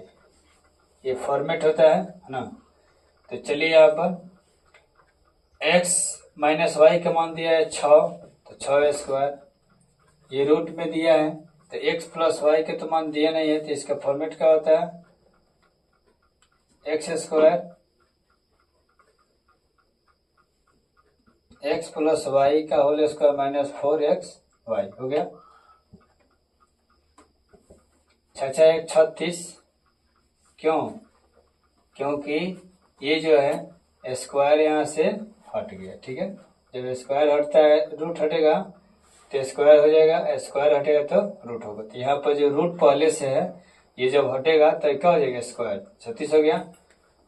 ये फॉर्मेट होता है ना। तो चलिए यहाँ पर x माइनस वाई का मान दिया है 6, तो 6² ये रूट में दिया है। तो x प्लस वाई के तो मान दिया नहीं है, तो इसका फॉर्मेट क्या होता है, x प्लस वाई का होल स्क्वायर माइनस 4xy हो गया। 6 1 36, क्यों, क्योंकि ये जो है स्क्वायर यहाँ से हट गया। ठीक है, जब स्क्वायर हटता है रूट हटेगा तो स्क्वायर हो जाएगा, स्क्वायर हटेगा तो रूट होगा। तो यहाँ पर जो रूट पहले से है ये जब हटेगा तो क्या हो जाएगा, स्क्वायर 36 हो गया।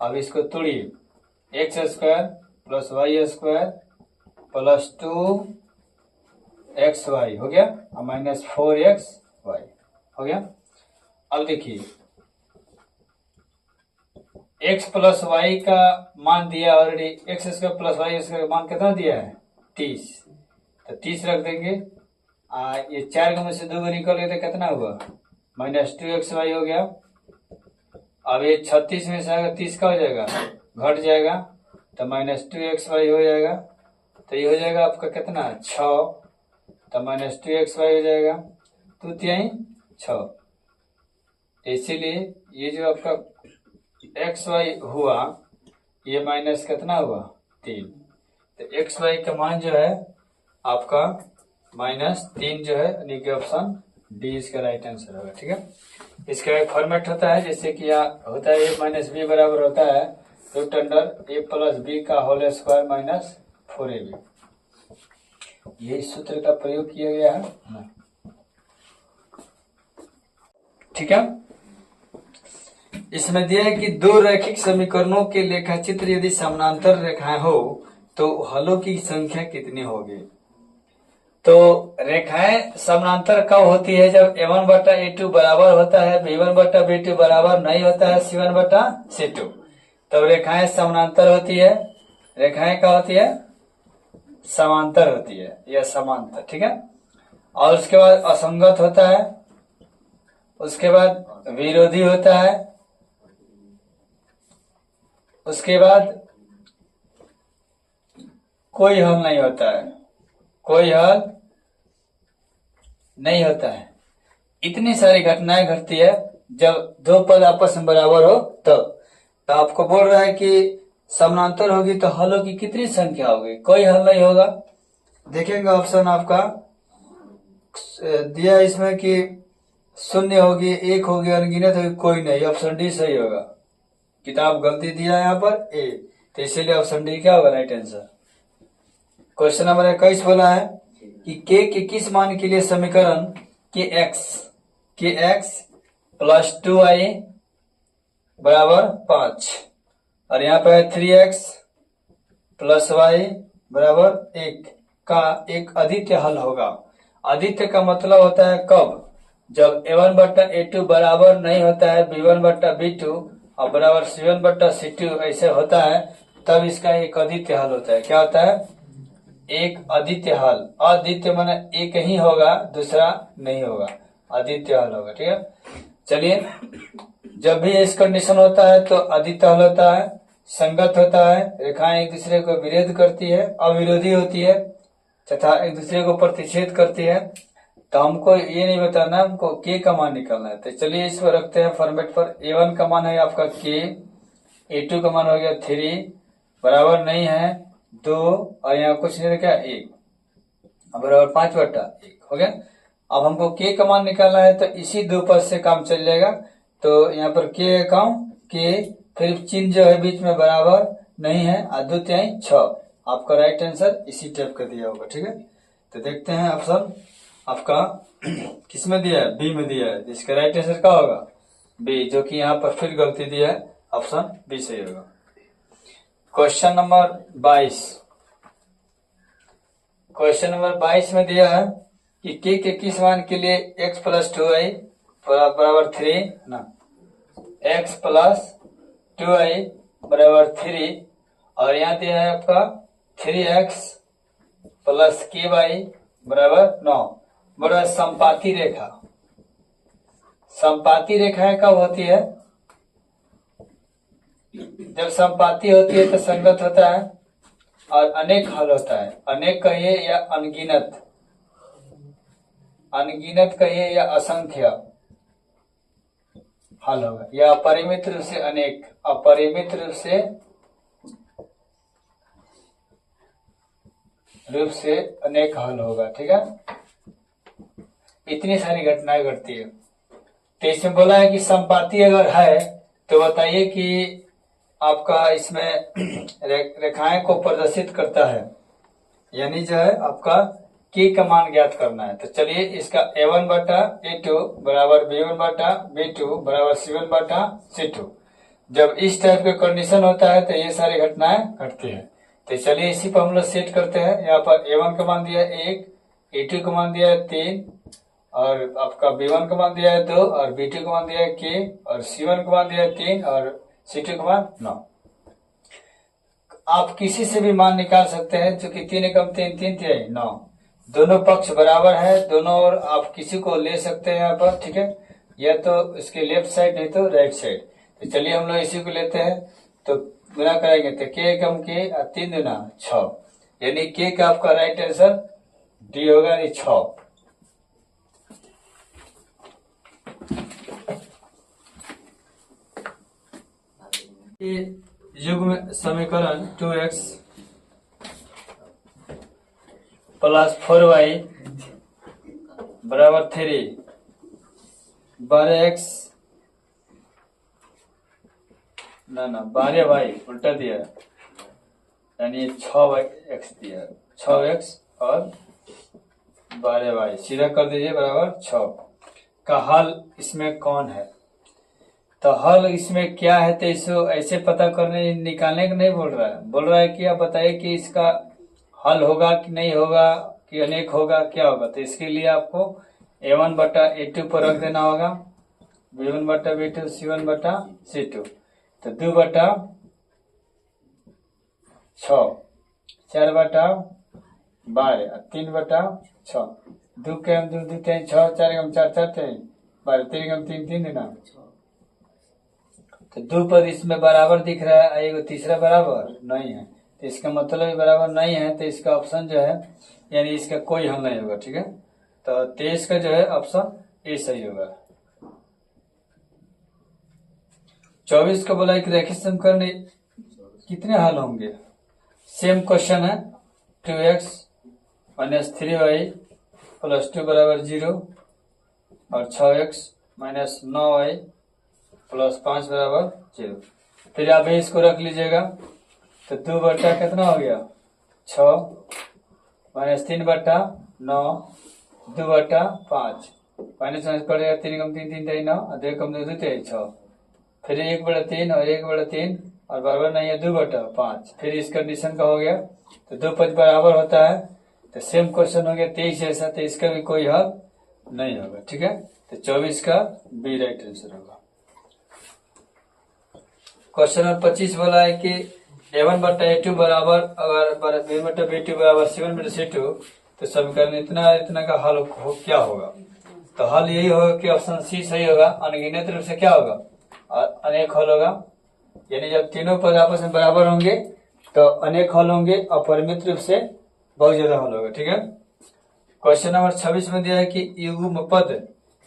अब इसको तोड़िए, X square plus Y square plus 2xy हो गया और माइनस 4xy हो गया। अब देखिए x प्लस वाई का मान दिया already, x square plus Y square का मान कितना दिया है 30, तो 30 रख देंगे। ये 4 में से 2 निकल गया तो कितना हुआ माइनस 2xy हो गया। अब ये 36 में से अगर 30 का हो जाएगा घट जाएगा तो माइनस 2xy हो जाएगा। तो ये हो जाएगा आपका कितना 6, तो माइनस 2xy हो जाएगा 2 तिहाई 6। इसीलिए ये जो आपका xy हुआ ये माइनस कितना हुआ 3, तो xy का मान जो है आपका -3 जो है यानी कि ऑप्शन डी इसका राइट आंसर होगा। ठीक है, इसका एक फॉर्मेट होता है जैसे कि यहाँ होता है a माइनस बी बराबर होता है root under a plus b का होल स्क्वायर माइनस 4ab। यही सूत्र का प्रयोग किया गया है। ठीक है, इसमें दिया है कि दो रैखिक समीकरणों के लेखाचित्र यदि समानांतर रेखाएं हो तो हलों की संख्या कितनी होगी। तो रेखाएं समानांतर कब होती है, जब a1 बटा a2 बराबर होता है b1 बटा b2 बराबर नहीं होता है c1 बटा c2, तब रेखाएं समानांतर होती है। रेखाएं क्या होती है, समांतर होती है या समांतर। ठीक है, और उसके बाद असंगत होता है, उसके बाद विरोधी होता है, उसके बाद कोई हल नहीं होता है, कोई हल नहीं होता है। इतनी सारी घटनाएं घटती है जब दो पद आपस में बराबर हो तब। तो आपको बोल रहा है कि समानांतर होगी तो हलों की कितनी संख्या होगी, कोई हल नहीं होगा। देखेंगे ऑप्शन आपका दिया इसमें कि 0 होगी, 1 होगी, अनगिनत होगी, कोई नहीं। ऑप्शन डी सही होगा। किताब गलती दिया है यहाँ पर ए, तो इसीलिए ऑप्शन डी क्या होगा राइट आंसर। क्वेश्चन नंबर 21 बोला है कि के किस मान के लिए समीकरण के एक्स प्लस 2i बराबर 5 और यहाँ पे 3x प्लस वाई बराबर 1 का एक अद्वितीय हल होगा। अद्वितीय का मतलब होता है कब, जब a1 बट्टा a2 बराबर नहीं होता है b1 बट्टा b2 और बराबर c1 बट्टा c2 ऐसे होता है तब इसका एक अद्वितीय हल होता है। क्या होता है, एक अद्वितीय हल। अद्वितीय माने एक ही होगा, दूसरा नहीं होगा, अद्वितीय हल होगा। ठीक है, चलिए जब भी इस कंडीशन होता है तो अद्वितीय हल होता है, संगत होता है, रेखाएं एक दूसरे को विरोध करती है, अविरोधी होती है तथा एक दूसरे को प्रतिच्छेद करती है। तो हमको ये नहीं बताना, हमको के का मान निकालना है। तो चलिए इसको रखते हैं फॉर्मेट पर। a1 का मान है आपका के, a2 का मान हो गया 3 बराबर नहीं है 2 और यहाँ कुछ नहीं रखा 1 बराबर 5 बट्टा 1 हो गया। अब हमको के का मान निकालना है तो इसी दो पद से काम चल जाएगा। तो यहाँ पर के काम के, फिर चिन्ह जो है बीच में बराबर नहीं है और 2 तिहाई 6। आपका राइट आंसर इसी टाइप का दिया होगा। ठीक है, तो देखते हैं ऑप्शन आपका किस में दिया है, बी में दिया है, जिसका राइट आंसर क्या होगा बी, जो कि यहाँ पर फिर गलती दिया है, ऑप्शन बी सही होगा। क्वेश्चन नंबर 22, क्वेश्चन नंबर 22 में दिया है कि के किस मान के लिए x प्लस 2i बराबर 3 ना, x प्लस 2i बराबर 3 और यहाँ दिया है आपका 3x प्लस ky बराबर 9 बराबर संपाती रेखा। संपाती रेखाएं कब होती है, जब संपाती होती है तो संगत होता है और अनेक हल होता है। अनेक कहिए या अनगिनत, अनगिनत कहिए या असंख्य हल होगा, या अपरिमित रूप से अनेक, अपरिमित रूप से अनेक हल होगा। ठीक है, इतनी सारी घटनाएं घटती है। तो इसमें बोला है कि संपाती अगर है तो बताइए कि आपका इसमें रेखाएं को प्रदर्शित करता है। यानी जो है आपका के का मान ज्ञात करना है। तो चलिए इसका a1 बटा a2 बराबर b1 बटा b2 बराबर c1 बटा c2। जब इस टाइप का कंडीशन होता है तो ये सारी घटनाएं घटती है। तो चलिए इसी पर हम लोग सेट करते हैं। यहाँ पर a1 का मान दिया है 1, a2 का मान दिया है 3 और आपका b1 का मान दिया है 2 और b2 का मान दिया है k और c1 का मान दिया है 3 और c2 का मान 9। आप किसी से भी मान निकाल सकते हैं, क्योंकि 3 एकम 3 3 तिहाई 9, दोनों पक्ष बराबर है, दोनों ओर आप किसी को ले सकते हैं यहाँ पर, ठीक है, या तो इसके लेफ्ट साइड नहीं तो राइट साइड। तो चलिए हम लोग इसी को लेते हैं, तो गुना करेंगे तो के एकम के 3 गुना 6, यानी के का आपका राइट आंसर डी होगा, ये 6। युग्म समीकरण 2x प्लस 4y बराबर 3 12x ना 12y उल्टा दिया, यानी 6x दिया, 6x और 12y सीधा कर दीजिए बराबर 6 का हल इसमें कौन है। तो हल इसमें क्या है, तो इसको ऐसे पता करने निकालने का नहीं बोल रहा है, बोल रहा है कि आप बताइए कि इसका हल होगा कि नहीं होगा, कि अनेक होगा, क्या होगा। तो इसके लिए आपको a1 बटा a2 पर रख देना होगा, b1 बटा b2 c1 बटा c2। तो 2 बटा 6, 4 बटा 12, 3 बटा 6, 2 के हम 2 2 3 6, 4 हम 4 4 3 12, 3 हम 3 3 देना। तो 2 पद इसमें बराबर दिख रहा है, एक तीसरा बराबर नहीं है, तो इसका मतलब बराबर नहीं है, तो इसका ऑप्शन जो है यानी इसका कोई हल नहीं होगा, ठीक है। तो 23 का जो है ऑप्शन ए सही होगा। 24 का बोला कि रैखिक समीकरण कितने हल होंगे, सेम क्वेश्चन है, 2x माइनस 3y प्लस 2 बराबर 0 और 6x माइनस 9y प्लस 5 बराबर 0। फिर आप इसको रख लीजिएगा, तो 2 बटा कितना हो गया 6 माइनस 3 बटा 9, 2 बटा 5 माइनस माइनस पड़ेगा, 3 कम 3 3 3 9 और 2 कम 2 2 3 6, फिर 1 बटा 3 और 1 बटा 3 और बराबर नहीं है 2 बटा 5। फिर इस कंडीशन का हो गया, तो 2 पद बराबर होता है, तो सेम क्वेश्चन हो गया 23 जैसा, तो इसका भी कोई हल नहीं होगा, ठीक है। तो 24 का बी राइट आंसर होगा। क्वेश्चन नंबर 25 बोला है कि a1 बटा a2 बराबर अगर b बटा b2 बराबर c1 बटा c2, तो समीकरण इतना का हल क्या होगा। तो हल यही होगा कि ऑप्शन सी सही होगा, अनगिनत रूप से क्या होगा अनेक हल होगा, यानी जब तीनों पद आपस में बराबर होंगे तो अनेक हल होंगे, अपरिमित रूप से बहुत ज्यादा हल होगा, ठीक है। क्वेश्चन नंबर 26 में दिया है कि युग्म पद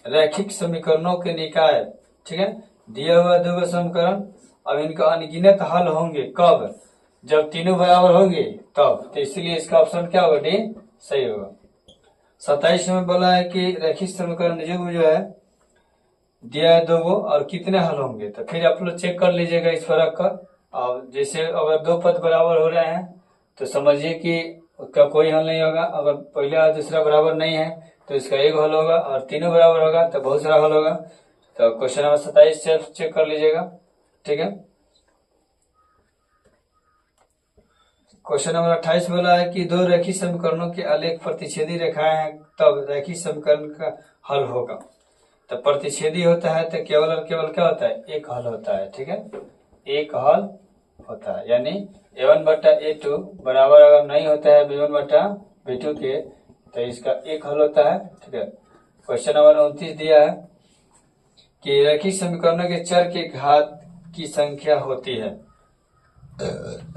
रैखिक समीकरणों के निकाय, ठीक है, दिया हुआ दो समीकरण, अब इनका अनगिनत हल होंगे कब, जब तीनों बराबर होंगे तब, तो इसलिए इसका ऑप्शन क्या होगा डी सही होगा। 27 में बोला है कि रैखिक समीकरण युग्म जो है दिया है 2 और कितने हल होंगे, तो फिर आप लोग चेक कर लीजिएगा इस पर रख कर। अब जैसे अगर 2 पद बराबर हो रहे हैं तो समझिए कि उसका कोई हल नहीं होगा, अगर पहला और दूसरा बराबर नहीं है तो इसका एक हल होगा, और तीनों बराबर होगा तो बहुत सारा हल होगा। तो क्वेश्चन नंबर 27 चेक कर लीजिएगा, ठीक है। क्वेश्चन नंबर 28 बोला है कि 2 रैखिक समीकरणों के आलेख प्रतिच्छेदी रेखाएं हैं, तब रैखिक समीकरण का हल होगा। तो प्रतिच्छेदी होता है तो केवल और केवल क्या होता है, एक हल होता है, ठीक है, एक हल होता है, यानी a1 बटा a2 बराबर अगर नहीं होता है b1 बटा b2 के, तो इसका एक हल होता है, ठीक है। क्वेश्चन नंबर 29 दिया है कि रैखिक समीकरणों के चर के घात की संख्या होती है।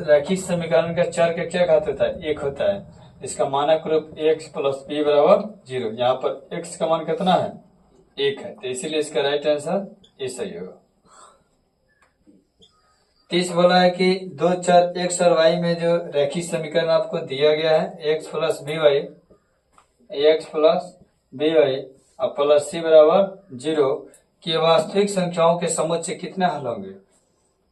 रैखिक समीकरण का चर का क्या घात होता है, एक होता है, इसका मानक रूप x प्लस b बराबर 0। यहाँ पर x का मान कितना है, 1 है, तो इसीलिए इसका राइट आंसर ये सही होगा। 30 बोला है कि 2 चर x और y में जो रैखिक समीकरण आपको दिया गया है x प्लस बी वाई और प्लस c बराबर 0 की वास्तविक संख्याओं के समुच्चय कितने हल होंगे।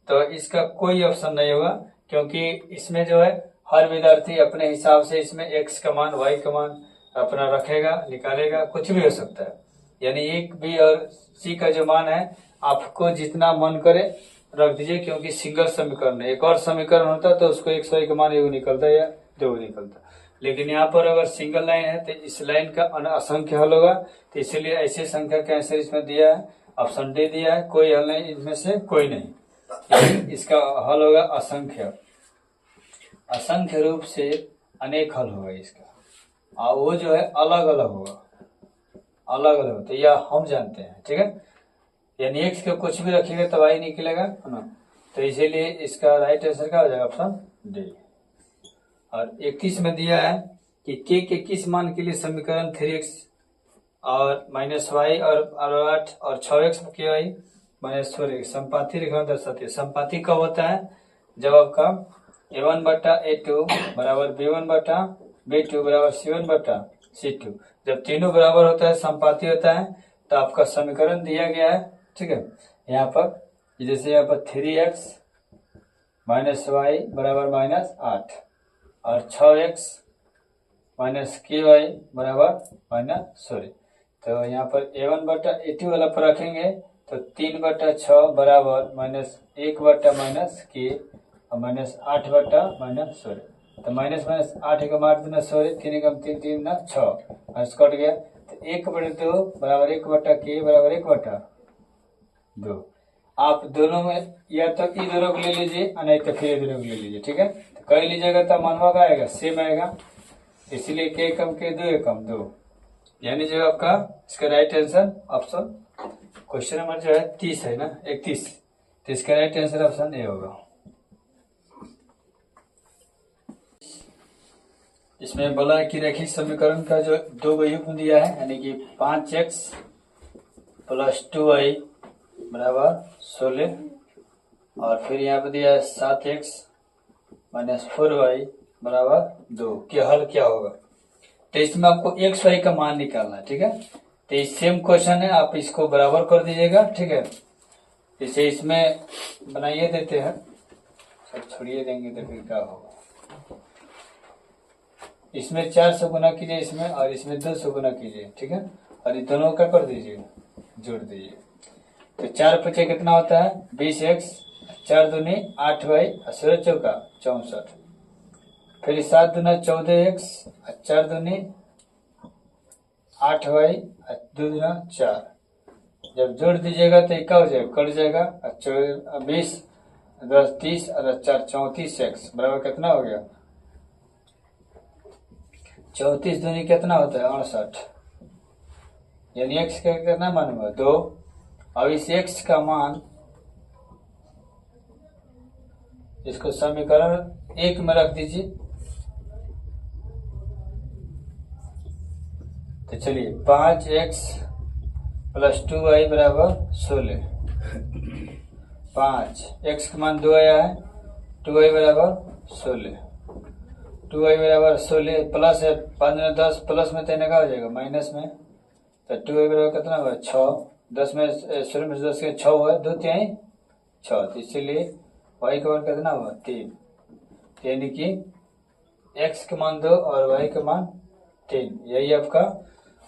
तो इसका कोई ऑप्शन नहीं होगा, क्योंकि इसमें जो है हर विद्यार्थी अपने हिसाब से इसमें x का मान y का मान अपना रखेगा, निकालेगा, कुछ भी हो सकता है। यानी एक b और c का जो मान है आपको जितना मन करे रख दीजिए, क्योंकि सिंगल समीकरण है। एक और समीकरण होता तो उसको x y का मान एगो निकलता या दो निकलता, लेकिन यहाँ पर अगर सिंगल लाइन है तो इस लाइन का असंख्य हल होगा, तो इसीलिए ऐसे संख्या का आंसर इसमें दिया है, ऑप्शन डी दिया है। कोई हल नहीं, इनमें से कोई नहीं, इसका हल होगा असंख्य। असंख्य रूप से अनेक हल होगा इसका, और वो जो है अलग अलग होगा, अलग अलग, तो यह हम जानते हैं, ठीक है। यानी एक्स के कुछ भी रखिएगा तब आई निकलेगा, है ना। तो इसीलिए इसका राइट आंसर क्या हो जाएगा, ऑप्शन डी। और 31 में दिया है कि के किस मान के लिए समीकरण 3x और माइनस वाई और 8 और 6x के वाई माइनस 4x संपाति रेखा दर्शाती है। संपाति कब होता है, जब आपका a1 बटा a2 बराबर b1 बटा b2 बराबर c1 बटा c2, जब तीनों बराबर होता है, संपाति होता है, तो आपका समीकरण दिया गया है, ठीक है। यहाँ पर जैसे यहाँ पर 3x माइनस वाई बराबर माइनस 8 और 6x माइनस के वाई बराबर माइनस 16, तो यहाँ पर a1 बटा a2 वाला पर रखेंगे तो 3 बटा 6 बराबर माइनस 1 बटा माइनस के और माइनस 8 बटा माइनस 16, तो माइनस माइनस 8 का मार देना 16, 3 कम 3 3 ना 6 और कट गया, तो 1 बटे 2 बराबर 1 बटा के बराबर 1 बटा 2। आप दोनों में या तो ई दोनों को ले लीजिए और नहीं तो फिर ये दोनों को ले लीजिए, ठीक है। तो कर लीजिएगा तो मनवा का आएगा, सेम आएगा, इसीलिए के कम के 2 कम 2, यानी जो आपका इसका right answer option question number जो है 30 है ना, 31, तो इसका राइट आंसर ऑप्शन ए होगा। इसमें बोला है कि रैखिक समीकरण का जो दो युग्म दिया है, यानी कि 5x प्लस 2y बराबर 16, और फिर यहाँ पे दिया है 7x माइनस 4y बराबर 2 के हल क्या होगा। तो इसमें आपको x y का मान निकालना है, ठीक है। तो इस सेम क्वेश्चन है, आप इसको बराबर कर दीजिएगा, ठीक है। इसे इसमें बनाइए देते हैं, सब छोड़िए देंगे तो फिर क्या होगा। इसमें 4 से गुना कीजिए इसमें, और इसमें 2 से गुना कीजिए, ठीक है। और इन दोनों का कर दीजिए, जोड़ दीजिए, तो 4 पचे कितना होता है 20x, 4 दूनी 8y, 16 चौका 64, फिर 7 दूना 14x, 4 दूनी 8y, 2 दूना 4, जब जोड़ दीजिएगा तो क्या हो जाएगा, कट जाएगा, 20 10 30 और 4 34x बराबर कितना हो गया 34 दूनी कितना होता है 68, यानी x का कितना मान हुआ 2। अब इस x का मान इसको समीकरण 1 में रख दीजिए, तो चलिए 5x प्लस 2y बराबर 16, 5x का मान 2 आया है, 2y बराबर 16, 2y बराबर 16 प्लस है 5 में 10, प्लस में तेने का हो जाएगा माइनस में, तो 2y बराबर कितना हुआ 6, 10 में 16 में 10 के 6 हुआ, 2 3 6, तो इसीलिए y का मान कितना हुआ 3, यानी कि x का मान 2 और y का मान 3, यही आपका।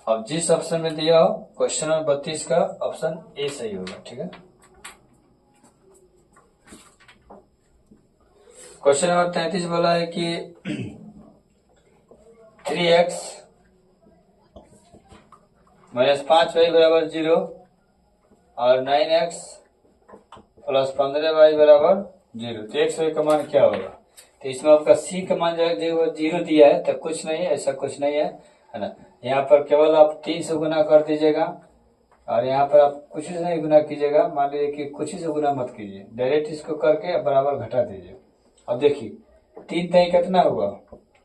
अब जिस ऑप्शन में दिया हो क्वेश्चन नंबर 32 का ऑप्शन ए सही होगा, ठीक है। क्वेश्चन नंबर 33 बोला है कि 3x माइनस 5y बराबर 0 और 9x प्लस 15y बराबर 0, तो x y का मान क्या होगा। तो इसमें आपका c का मान जो 0 दिया है, तो कुछ नहीं है, ऐसा कुछ नहीं है ना। यहाँ पर केवल आप 3 से गुना कर दीजिएगा, और यहाँ पर आप कुछ से नहीं गुना कीजिएगा, मान लीजिए कि कुछ से गुना मत कीजिए, डायरेक्ट इसको करके बराबर घटा दीजिए। अब देखिए 3 3 कितना हुआ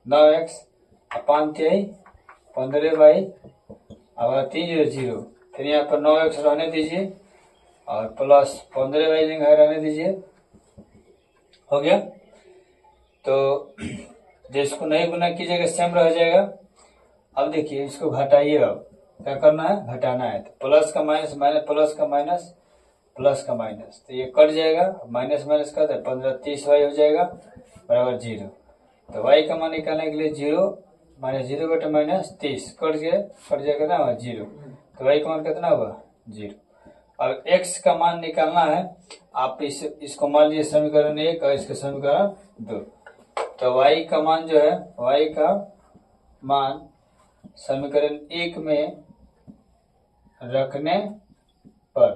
9x, 5 3 15y, और 3 0 0, फिर यहाँ पर 9x रहने दीजिए और प्लस 15y रहने दीजिए, हो गया। तो जिसको नहीं गुना कीजिएगा सेम रह जाएगा। अब देखिए इसको घटाइए, अब क्या करना है घटाना है, तो प्लस का माइनस माइनस प्लस का माइनस प्लस का माइनस, तो ये कट जाएगा, माइनस माइनस का 15 30y हो जाएगा बराबर 0, तो y का मान निकालने के लिए 0 माइनस 0 बटे माइनस 30 कट जाए कितना हुआ 0। तो y का मान कितना हुआ 0। अब x का मान निकालना है। आप इसको मान लीजिए समीकरण 1 और इसका समीकरण 2। तो y का मान जो है, y का मान समीकरण 1 में रखने पर,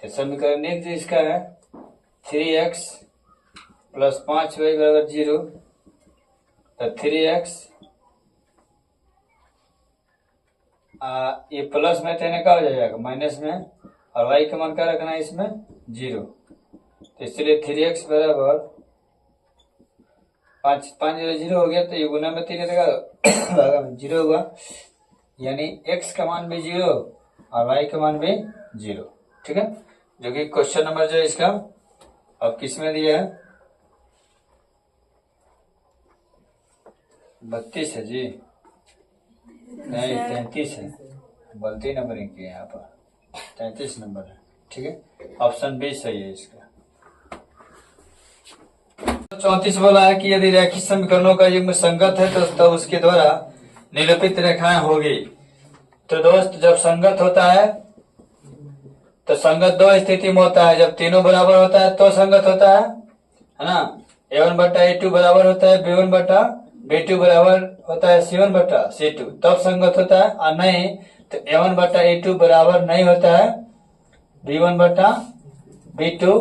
तो समीकरण 1 जो इसका है 3x प्लस 5y बराबर 0। तो 3x ये प्लस में थे का हो जाएगा माइनस में, और y का मान क्या रखना है इसमें 0। तो इसलिए 3x बराबर 5 0 हो गया। तो ये गुना में 3 रहेगा भागा में 0 होगा, यानी x का मान भी 0 और y का मान भी 0। ठीक है, जो कि क्वेश्चन नंबर जो है इसका अब किस में दिया है 32 है जी, नहीं 33 है, गलती नंबरिंग की है यहाँ पर, 33 नंबर है। ठीक है, ऑप्शन बी सही है इसका। 34 बोला है कि यदि रैखिक समीकरणों का युग्म संगत है तो उसके द्वारा निरूपित रेखाएं होगी। तो दोस्त जब संगत होता है तो संगत दो स्थिति में होता है, जब तीनों बराबर होता है तो संगत होता है ना। a1 बटा a2 बराबर होता है b1 बटा b2 बराबर होता है c1 बटा c2, तब संगत होता है। और नहीं तो a1 बटा a2 बराबर नहीं होता है b1 बटा b2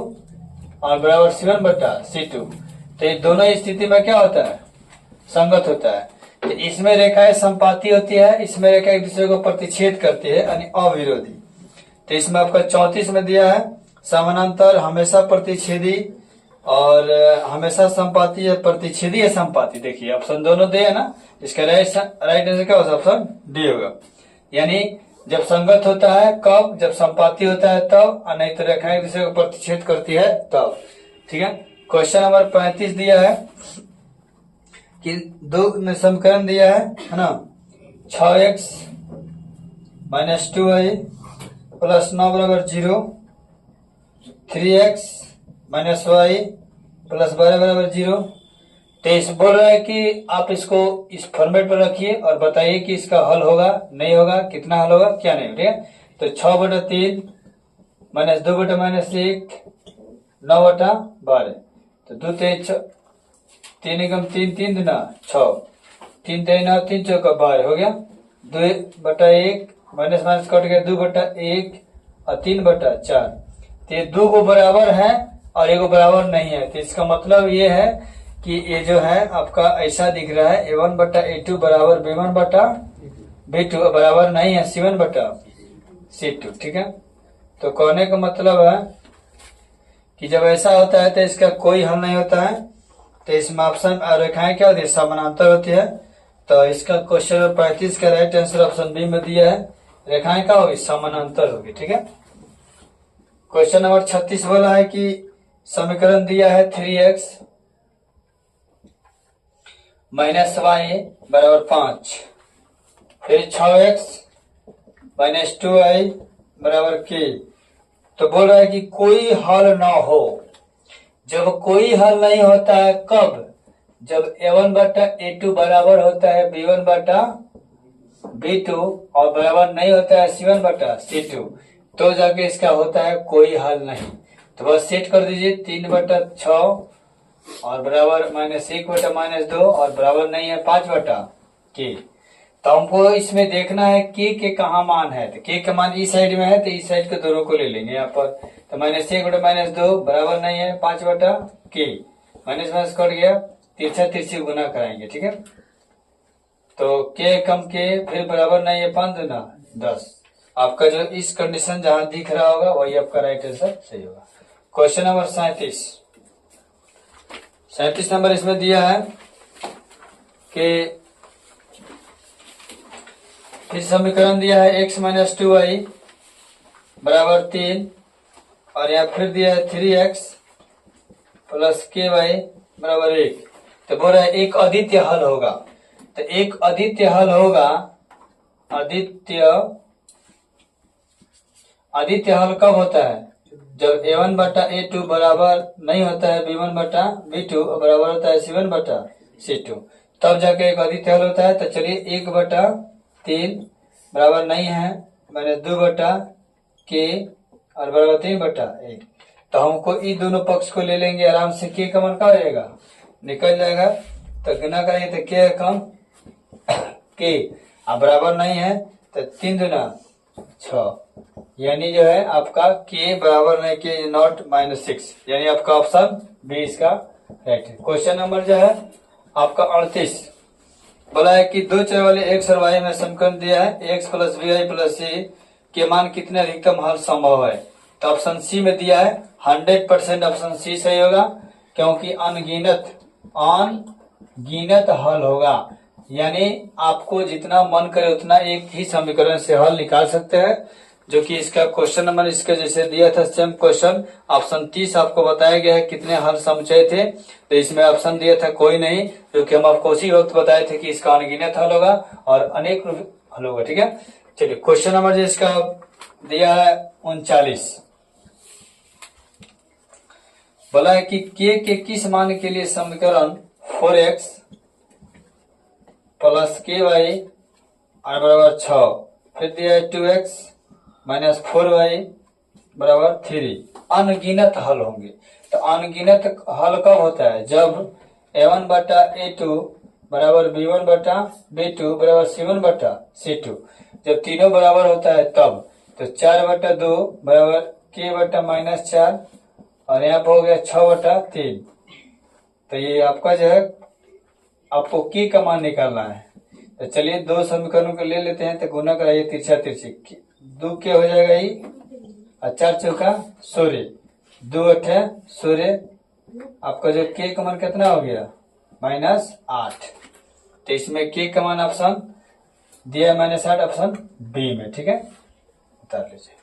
और बराबर c1 बटा c2। तो ये दोनों स्थिति में क्या होता है संगत होता है। तो इसमें रेखाएं संपाती होती है, इसमें रेखा एक दूसरे को प्रतिच्छेद करती है यानी अविरोधी। तो इसमें आपका 34 में दिया है समानांतर हमेशा प्रतिच्छेदी और हमेशा संपाती है प्रतिच्छेदी है संपाती। देखिए ऑप्शन दोनों दे है ना, इसका राइट आंसर क्या होगा ऑप्शन डी होगा। यानी जब संगत होता है कब, जब संपाती होता है तब, और नहीं तो रेखाएं एक दूसरे को प्रतिच्छेद करती है तब। ठीक है, क्वेश्चन नंबर 35 दिया है कि दो में समीकरण दिया है ना, 6x माइनस 2y प्लस 9 बराबर 0, 3x माइनस y प्लस 12 बराबर 0। तो इस बोल रहा है कि आप इसको इस फॉर्मेट पर रखिए और बताइए कि इसका हल होगा नहीं होगा, कितना हल होगा क्या नहीं। ठीक है, तो 6 बटा 3 माइनस 2 बटा माइनस 1 9 बटा 12। तो 2 3 3 एकम 3 3 दुना 6 3 3 9 3 चौका 12 हो गया। 2 बटा 1 माइनस माइनस कट गया 2 बटा 1 और 3 बटा 4। तो ये 2 को बराबर है और 1 को बराबर नहीं है। तो इसका मतलब ये है कि ये जो है आपका ऐसा दिख रहा है a1 बटा a2 बराबर b1 बटा b2 बराबर नहीं है c1 बटा c2। ठीक है, तो कहने का मतलब है कि जब ऐसा होता है तो इसका कोई हल नहीं होता है। तो इसमें ऑप्शन रेखाएं क्या होती है समानांतर होती है। तो इसका क्वेश्चन नंबर 35 का राइट आंसर ऑप्शन बी में दिया है, रेखाएं क्या होगी समानांतर होगी। ठीक है, क्वेश्चन नंबर 36 बोला है कि समीकरण दिया है 3x माइनस y बराबर 5, फिर 6x माइनस 2y बराबर k। तो बोल रहा है कि कोई हल ना हो। जब कोई हल नहीं होता है कब, जब a1 बटा a2 बराबर होता है b1 बटा b2 और बराबर नहीं होता है c1 बटा c2, तो जाके इसका होता है कोई हल नहीं। तो बस सेट कर दीजिए 3 बटा 6 और बराबर माइनस 1 बटा माइनस 2 और बराबर नहीं है 5 बटा के। तो हमको इसमें देखना है के कहाँ मान है। तो के का मान इस साइड में है तो इस साइड के दोनों को ले लेंगे यहाँ पर। तो माइनस 1 बटा माइनस 2 बराबर नहीं है 5 बटा के, माइनस माइनस कट गया, तिरछा तिरछी गुना कराएंगे। ठीक है, तो के कम के फिर बराबर नहीं है 5 दुना 10। आपका जो इस कंडीशन जहां दिख रहा होगा वही आपका राइट आंसर सही होगा। क्वेश्चन नंबर 37 नंबर इसमें दिया है कि फिर समीकरण दिया है x माइनस 2y बराबर 3 और यहाँ फिर दिया है 3x प्लस ky बराबर 1। तो बोल रहा है एक अद्वितीय हल होगा। तो एक अद्वितीय हल होगा, अद्वितीय हल कब होता है, जब a1 बटा a2 बराबर नहीं होता है b1 बटा b2 बराबर होता है c1 बटा C2, तब जाके एक अद्वितीय हल होता है। तो चलिए 1/3 बराबर नहीं है मैंने 2/k और बराबर 3/1। तो हमको इन दोनों पक्ष को ले लेंगे आराम से, k का मान क्या हो जाएगा, निकल जाएगा। तो गुना करेंगे तो k कम k अब बराबर नहीं है तो 3 दूना 6, यानी जो है आपका k बराबर नहीं, k नॉट -6, यानी आपका ऑप्शन बी इसका राइट है। क्वेश्चन नंबर जो है आपका 38 बोला है कि दो चर वाले x और y में समीकरण दिया है x + by + c के मान कितने अधिकतम हल संभव है। तो ऑप्शन सी में दिया है 100% ऑप्शन सी सही होगा, क्योंकि अनगिनत हल होगा, यानी आपको जितना मन करे उतना एक ही समीकरण से हल निकाल सकते हैं, जो कि इसका क्वेश्चन नंबर इसके जैसे दिया था सेम क्वेश्चन ऑप्शन 30 आपको बताया गया है कितने हल समुचय थे। तो इसमें ऑप्शन दिया था कोई नहीं, जो कि हम आपको उसी वक्त बताए थे कि इसका अनगिनत हल होगा और अनेक हल होगा। ठीक है, चलिए क्वेश्चन नंबर जो इसका दिया है 39 बोला है कि के किस मान के लिए समीकरण 4x + ky बराबर 6, फिर दिया है 2x - 4y बराबर 3 अनगिनत हल होंगे। तो अनगिनत हल कब होता है, जब a1/a2 बराबर b1/b2 बराबर c1/c2, जब तीनों बराबर होता है तब। तो 4/2 बराबर k/-4 और यहाँ पे हो गया 6/3। तो ये आपका जो है आपको k का मान निकालना है। तो चलिए दो समीकरणों को ले लेते हैं, तो गुना कराइए तिरछा तिरछी, 2 के हो जाएगा ये और 4 चौका 16, 2 8 16, आपका जो k का मान कितना हो गया -8। तो इसमें k का मान ऑप्शन दिया -8 ऑप्शन बी में। ठीक है, उतार लीजिए।